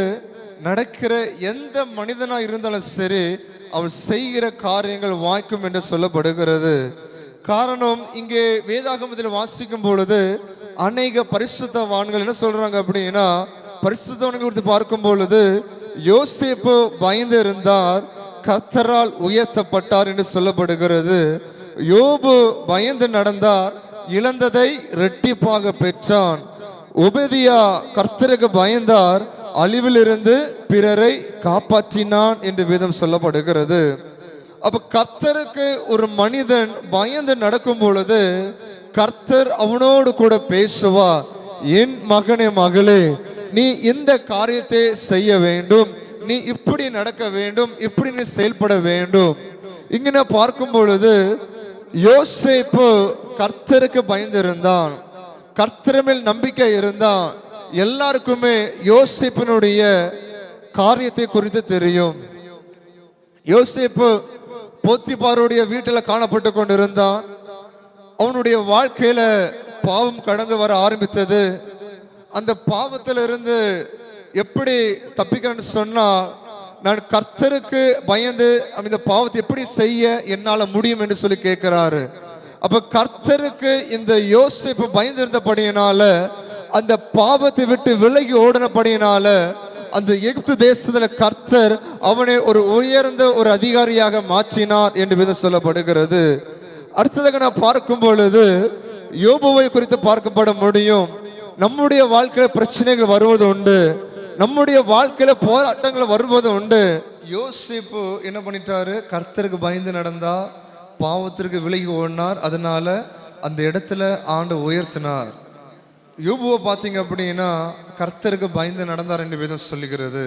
Speaker 3: நடக்கிற எந்த மனிதனா இருந்தாலும் சரி அவன் செய்கிற காரியங்கள் வாய்க்கும் என்று சொல்லப்படுகிறது. காரணம், இங்கே வேதாகமத்தில் வாசிக்கும் பொழுது அநேக பரிசுத்தவான்கள் என்ன சொல்றாங்க அப்படின்னா, பரிசுத்தவான்கள் குறித்து பார்க்கும் பொழுது யோசேப்பு பயந்து இருந்தார், கர்த்தரால் உயர்த்தப்பட்டார் என்று சொல்லப்படுகிறது. யோபு பயந்து நடந்தார், இழந்ததை இரட்டிப்பாக பெற்றான். ஒபேதியா கர்த்தருக்கு பயந்தார், அழிவிலிருந்து பிறரை காப்பாற்றினான் என்று வேதம் சொல்லப்படுகிறது. அப்ப கர்த்தருக்கு ஒரு மனிதன் பயந்து நடக்கும் பொழுது கர்த்தர் அவனோடு கூட பேசுவார். என் மகனே மகளே, நீ இந்த காரியத்தை செய்ய வேண்டும், நீ இப்படி நடக்க வேண்டும், இப்படி நீ செயல்பட வேண்டும். இங்க நான் பார்க்கும் பொழுது யோசேப்பு கர்த்தருக்கு பயந்திருந்தான், கர்த்தர் மேல் நம்பிக்கை இருந்தான். எல்லாருக்குமே யோசேப்பினுடைய காரியத்தை குறித்து தெரியும். யோசேப்பு போத்திபாருடைய வீட்டில் காணப்பட்டு கொண்டிருந்தான். அவனுடைய வாழ்க்கையில பாவம் கடந்து வர ஆரம்பித்தது. அந்த பாவத்திலிருந்து எப்படி தப்பிக்கிறேன்னு சொன்னா, நான் கர்த்தருக்கு பயந்து இந்த பாவத்தை எப்படி செய்ய என்னால முடியும் என்று சொல்லி கேட்கிறாரு. அப்ப கர்த்தருக்கு இந்த யோசேப்பு பயந்து இருந்தபடியினால, அந்த பாவத்தை விட்டு விலகி ஓடினபடியினால அந்த எகிப்து தேசத்துல கர்த்தர் அவனை ஒரு உயர்ந்த ஒரு அதிகாரியாக மாற்றினார் என்று வேதம் சொல்லப்படுகிறது. அடுத்ததாக நான் பார்க்கும் பொழுது யோபுவை குறித்து பார்க்கப்பட முடியும். நம்முடைய வாழ்க்கையில பிரச்சனைகள் வருவது உண்டு, நம்முடைய வாழ்க்கையில போராட்டங்கள் வருவது உண்டு. யோசேப்பு என்ன பண்ணிட்டாரு, கர்த்தருக்கு பயந்து நடந்தா, பாவத்திற்கு விலகி ஓடினார். அதனால அந்த இடத்துல ஆண்டு உயர்த்தினார். யோபுவை பார்த்தீங்க அப்படின்னா கர்த்தருக்கு பயந்து நடந்தார் என்று வேதம் சொல்லுகிறது.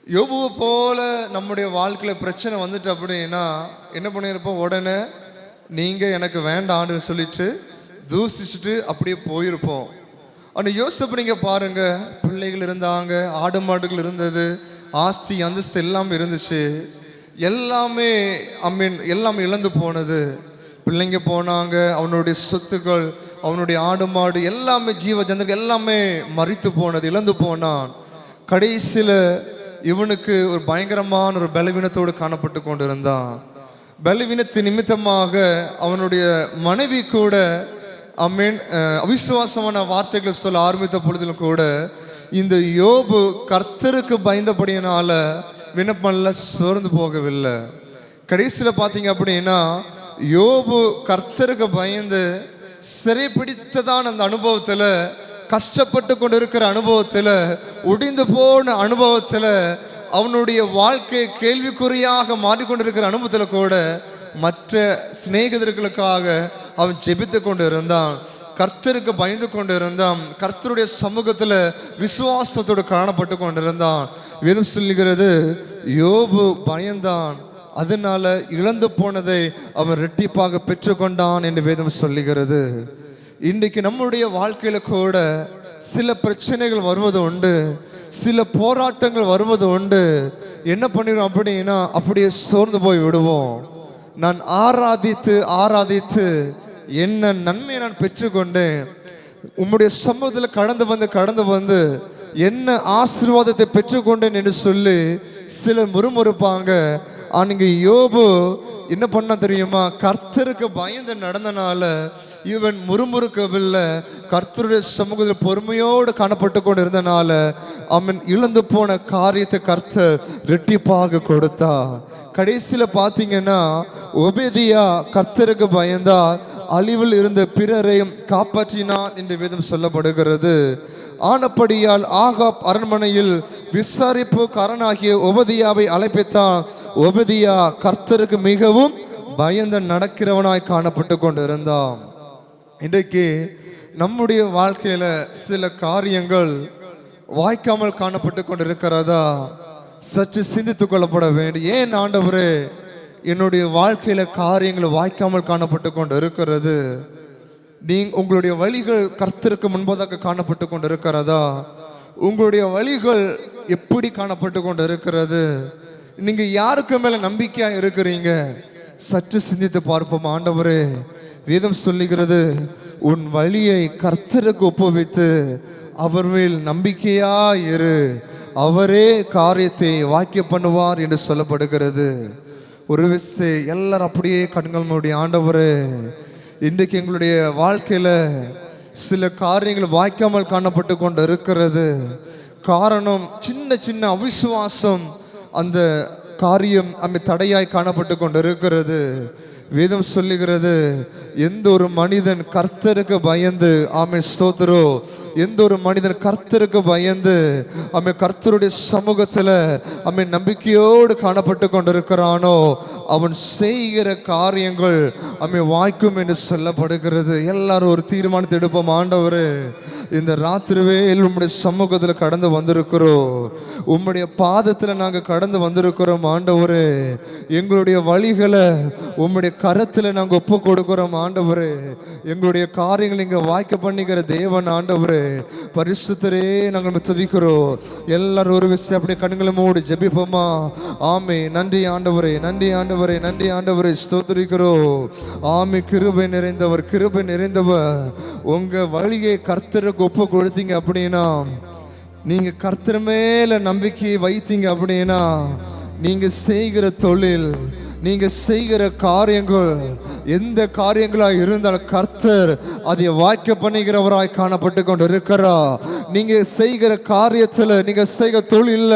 Speaker 3: யோபுவை போல நம்முடைய வாழ்க்கையில பிரச்சனை வந்துட்டு அப்படின்னா என்ன பண்ணியிருப்போம், உடனே நீங்க எனக்கு வேண்டான்னு சொல்லிட்டு தூசிச்சுட்டு அப்படியே போயிருப்போம். அந்த யோசிப்பு நீங்க பாருங்க, பிள்ளைகள் இருந்தாங்க, ஆடு மாடுகள் இருந்தது, ஆஸ்தி அந்தஸ்து எல்லாம் இருந்துச்சு, எல்லாமே எல்லாமே இழந்து போனது. பிள்ளைங்க போனாங்க, அவனுடைய சொத்துக்கள், அவனுடைய ஆடு மாடு எல்லாமே, ஜீவ ஜந்துக்கள் எல்லாமே மரித்து போனது, இழந்து போனான். கடைசியில் இவனுக்கு ஒரு பயங்கரமான ஒரு பலவீனத்தோடு காணப்பட்டு கொண்டிருந்தான். பலவீனத்தின் நிமித்தமாக அவனுடைய மனைவி கூட அவிசுவாசமான வார்த்தைகளை சொல்ல ஆரம்பித்த பொழுதிலும் கூட இந்த யோபு கர்த்தருக்கு பயந்தபடியினால விண்ணப்பம்ல சோர்ந்து போகவில்லை. கடைசியில் பார்த்தீங்க அப்படின்னா யோபு கர்த்தருக்கு பயந்து சிறைப்பிடித்ததான் அந்த அனுபவத்தில், கஷ்டப்பட்டு கொண்டு இருக்கிற அனுபவத்தில், ஒடிந்து போன அனுபவத்தில், அவனுடைய வாழ்க்கை கேள்விக்குறியாக மாறிக்கொண்டிருக்கிற அனுபவத்தில் கூட மற்ற சிநேகிதர்களுக்காக அவன் ஜெபித்து கொண்டு இருந்தான், கர்த்தருக்கு பயந்து கொண்டு இருந்தான், கர்த்தருடைய சமூகத்தில் விசுவாசத்தோடு காணப்பட்டு கொண்டிருந்தான். வேதம் சொல்லுகிறது, யோபு பயந்தான், அதனால இழந்து போனதை அவன் இரட்டிப்பாக பெற்றுக்கொண்டான் என்று வேதம் சொல்லுகிறது. இன்றைக்கு நம்முடைய வாழ்க்கையில கூட சில பிரச்சனைகள் வருவது உண்டு, சில போராட்டங்கள் வருவது உண்டு. என்ன பண்ணிடுவோம் அப்படின்னா அப்படியே சோர்ந்து போய் விடுவோம். நான் ஆராதித்து ஆராதித்து என்ன நன்மையை நான் பெற்றுக்கொண்டேன், உம்முடைய சமூகத்தில் கடந்து வந்து என்ன ஆசீர்வாதத்தை பெற்றுக்கொண்டேன் என்று சொல்லி சிலர் முறுமுறுப்பாங்க. நீங்க யோபு என்ன பண்ணா தெரியுமா? கர்த்தருக்கு பயந்து நடந்தனால இவன் முறுமுறுக்கவில்லை. கர்த்தருடைய சமூகத்தில் பொறுமையோடு காணப்பட்டு கொண்டு இருந்தனால அவன் இழந்து போன காரியத்தை கர்த்தர் ரெட்டிப்பாக கொடுத்தா. கடைசியில பாத்தீங்கன்னா ஒபேதியா கர்த்தருக்கு பயந்தா அழிவில் இருந்த பிறரையும் காப்பாற்றினான் என்று வேதம் சொல்லப்படுகிறது. ஆனப்படியால் ஆகாப் அரண்மனையில் விசாரிப்புக்காரனாகிய ஒபதியாவை அழைப்பித்தான். ஒபதியா கர்த்தருக்கு மிகவும் பயந்து நடக்கிறவனாய் காணப்பட்டு கொண்டிருந்தான். இன்றைக்கு நம்முடைய வாழ்க்கையில சில காரியங்கள் வாய்க்காமல் காணப்பட்டு கொண்டிருக்கிறதா? சற்று சிந்தித்துக் கொள்ளப்பட வேண்டும். ஏன் ஆண்டவரே என்னுடைய வாழ்க்கையில காரியங்கள் வாய்க்காமல் காணப்பட்டு கொண்டு இருக்கிறது? உங்களுடைய வழிகள் கர்த்தருக்கு முன்பதாக காணப்பட்டு கொண்டு இருக்கிறதா? உங்களுடைய வழிகள் எப்படி காணப்பட்டு கொண்டு இருக்கிறது? நீங்க யாருக்கு மேல நம்பிக்கையா இருக்கிறீங்க? சற்று சிந்தித்து பார்ப்போம். ஆண்டவரே, வேதம் சொல்லுகிறது, உன் வழியை கர்த்தருக்கு ஒப்புவித்து அவர் மேல் நம்பிக்கையா இரு, அவரே காரியத்தை வாக்கிய பண்ணுவார் என்று சொல்லப்படுகிறது. ஒரு விஷயம் எல்லாரும் அப்படியே கண்கள் மூடி, ஆண்டவரே இன்றைக்கு எங்களுடைய வாழ்க்கையில சில காரியங்கள் வாய்க்காமல் காணப்பட்டு கொண்டு இருக்கிறது. காரணம் சின்ன சின்ன அவிசுவாசம் அந்த காரியம் தடையாய் காணப்பட்டு கொண்டு இருக்கிறது. வேதம் சொல்லுகிறது, எந்த ஒரு மனிதன் கர்த்தருக்கு பயந்து, ஆமென் ஸ்தோத்திரோ, எந்த ஒரு மனிதன் கர்த்தருக்கு பயந்து கர்த்தருடைய சமூகத்துல நம்பிக்கையோடு காணப்பட்டு கொண்டிருக்கிறானோ அவன் செய்கிற காரியங்கள் வாய்க்கும் என்று சொல்லப்படுகிறது. எல்லாரும் ஒரு தீர்மானத்தை எடுப்போம். ஆண்டவரே, இந்த ராத்திரிவேல் உம்முடைய சமூகத்தில் கடந்து வந்திருக்கிறோம், உம்முடைய பாதத்தில் நாங்கள் கடந்து வந்திருக்கிறோம். ஆண்டவரே, எங்களுடைய வழிகளை உம்முடைய கரத்தில் நாங்கள் ஒப்பு கொடுக்கிறோம். ஆண்டவரே, எங்களுடைய காரியங்கள் இங்கே வாய்க்க பண்ணிக்கிற தேவன் ஆண்டவரே, பரிசுத்தரே நாங்கள் துதிக்கிறோம். எல்லாரும் ஒரு விஷயம் அப்படியே கண்களை மூடி ஜெபிப்போமா? ஆமே. நன்றி ஆண்டவரே, நன்றி ஆண்டவரே, நன்றி ஆண்டவரே, ஸ்தோத்திரிக்கிறோம். ஆமே. கிருபை நிறைந்தவர், கிருபை நிறைந்தவர். உங்க வழியை கர்த்தருக்கு ஒப்பு கொடுத்தீங்க அப்படின்னா, நீங்க கர்த்தர் மேல நம்பிக்கை வைத்தீங்க அப்படின்னா, நீங்க செய்கிற தொழில், நீங்க செய்கிற காரியங்கள் எந்த காரியங்களாக இருந்தாலும் கர்த்தர் அதை வாய்க்க பண்ணுகிறவராய் காணப்பட்டு கொண்டு இருக்கிறார். நீங்க செய்கிற காரியத்தில், நீங்க செய்கிற தொழில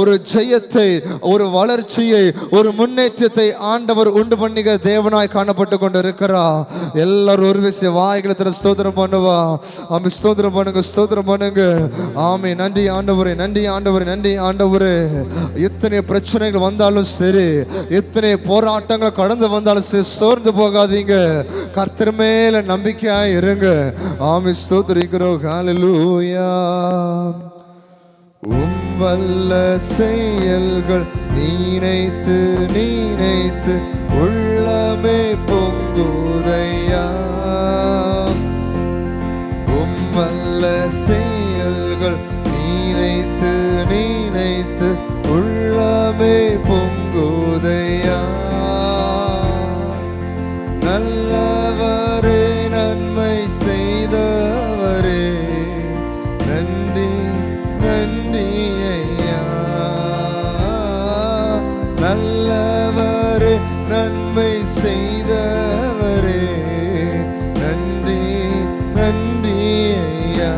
Speaker 3: ஒரு ஜெயத்தை, ஒரு வளர்ச்சியை, ஒரு முன்னேற்றத்தை ஆண்டவர் உண்டு பண்ணுகிற தேவனாய் காணப்பட்டு கொண்டு இருக்கிறார். எல்லாரும் ஒரு விஷயம் வாய்களத்தில் ஸ்தோத்திரம் பண்ணுவா. ஆமே. ஸ்தோத்திரம் பண்ணுங்க, ஸ்தோத்திரம் பண்ணுங்க. ஆமே. நன்றி ஆண்டவரே, நன்றி ஆண்டவரே, நன்றி ஆண்டவரே. எத்தனை பிரச்சனைகள் வந்தாலும் சரி, எத்தனை போராட்டங்கள் கடந்து வந்தாலும் சரி, சோர்ந்து போகாதீங்க, கர்த்தர் மேல நம்பிக்கையா இருங்க. ஆமே. ஸ்தோத்திரிக்கிறோம். ஹல்லேலூயா. வல்ல செயல்கள் நினைத்து நினைத்து உள்ளமே பொங்குதையா. வல்ல செயல்கள் நினைத்து நினைத்து உள்ளமே பொங்குதையா. நல்லவரே, நன்மை செய்தவரே, நன்றி நன்றி ஐயா. நல்லவரே, நன்மை செய்தவரே, நன்றி நன்றி ஐயா.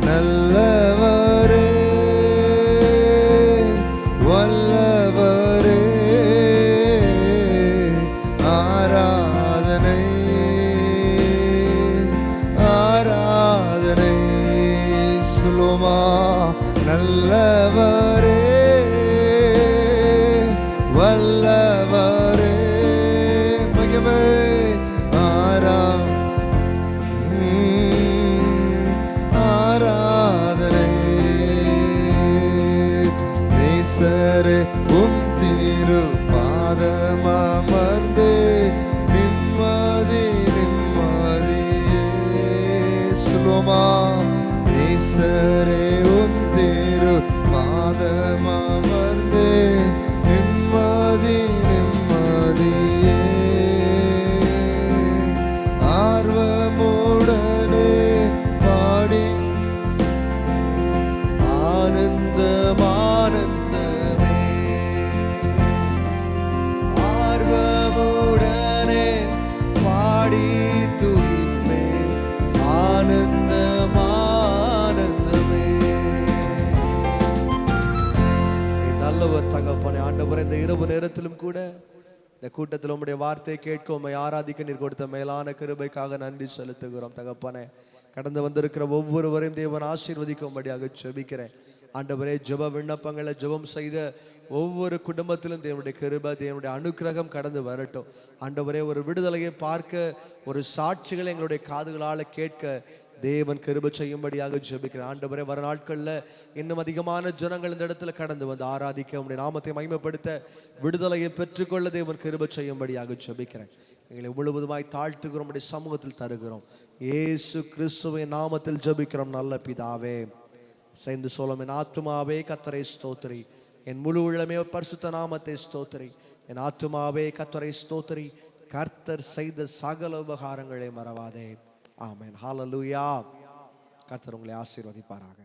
Speaker 3: நல்லவரே, வல்லவரே, ஆராதனை ஆராதனை சுலோமா. நல்லவரே, வல்லவரே, மகிமை ஆராதனை. நேசரே, திரு பாதமர்ந்து நிம்மதி நிம்மதியே சுலோமா. நேசரே, திரு பாதமர்ந்து நிம்மதி நிம்மதியே. ஆர்வமுடனே பாடி ஆனந்தம்
Speaker 2: இந்த இரவு நேரத்திலும் கூட இந்த கூட்டத்தில் உம்முடைய வார்த்தையை கேட்க உம்மை ஆராதிக்க நீர் கொடுத்த மேலான கிருபைக்காக நன்றி செலுத்துகிறோம் தகப்பனே. கடந்து வந்திருக்கிற ஒவ்வொருவரையும் தேவன் ஆசீர்வதிக்கும்படியாக ஜெபிக்கிறேன் ஆண்டவரே. ஜெப விண்ணப்பங்களை ஜெபம் செய்த ஒவ்வொரு குடும்பத்திலும் தேவனுடைய கிருபை தேவனுடைய அனுக்கிரகம் கடந்து வரட்டும் ஆண்டவரே. ஒரு விடுதலையை பார்க்க, ஒரு சாட்சிகளை எங்களுடைய காதுகளால் கேட்க தேவன் கிருபை செய்யும்படியாக ஜெபிக்கிறேன் ஆண்டவரே. வர நாட்களில் இன்னும் அதிகமான ஜனங்கள் இந்த இடத்துல கடந்து வந்து ஆராதிக்க, உம்முடைய நாமத்தை மகிமைப்படுத்த, விடுதலையை பெற்றுக்கொள்ள தேவன் கிருபை செய்யும்படியாக ஜெபிக்கிறேன். எங்களை முழுவதுமாய் தாழ்த்துகிறோம், உம்முடைய சமூகத்தில் தருகிறோம். இயேசு கிறிஸ்துவின் நாமத்தில் ஜெபிக்கிறோம் நல்ல பிதாவே. சேர்ந்து சொல்லும், என் ஆத்துமாவே கர்த்தரை ஸ்தோத்திரி, என் முழு உள்ளமே பரிசுத்த நாமத்தை ஸ்தோத்திரி. என் ஆத்துமாவே கர்த்தரை ஸ்தோத்திரி, கர்த்தர் செய்த சகல உபகாரங்களை மறவாதே. ஆமென். ஹல்லேலூயா. கர்த்தர் உங்களை ஆசீர்வதிப்பாராக.